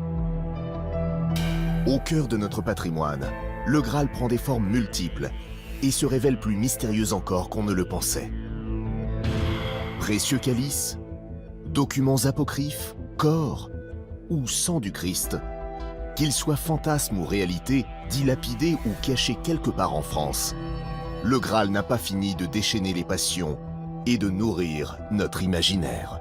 Au cœur de notre patrimoine, le Graal prend des formes multiples et se révèle plus mystérieux encore qu'on ne le pensait. Précieux calices, documents apocryphes, corps ou sang du Christ, qu'ils soient fantasmes ou réalité, dilapidés ou cachés quelque part en France, le Graal n'a pas fini de déchaîner les passions et de nourrir notre imaginaire.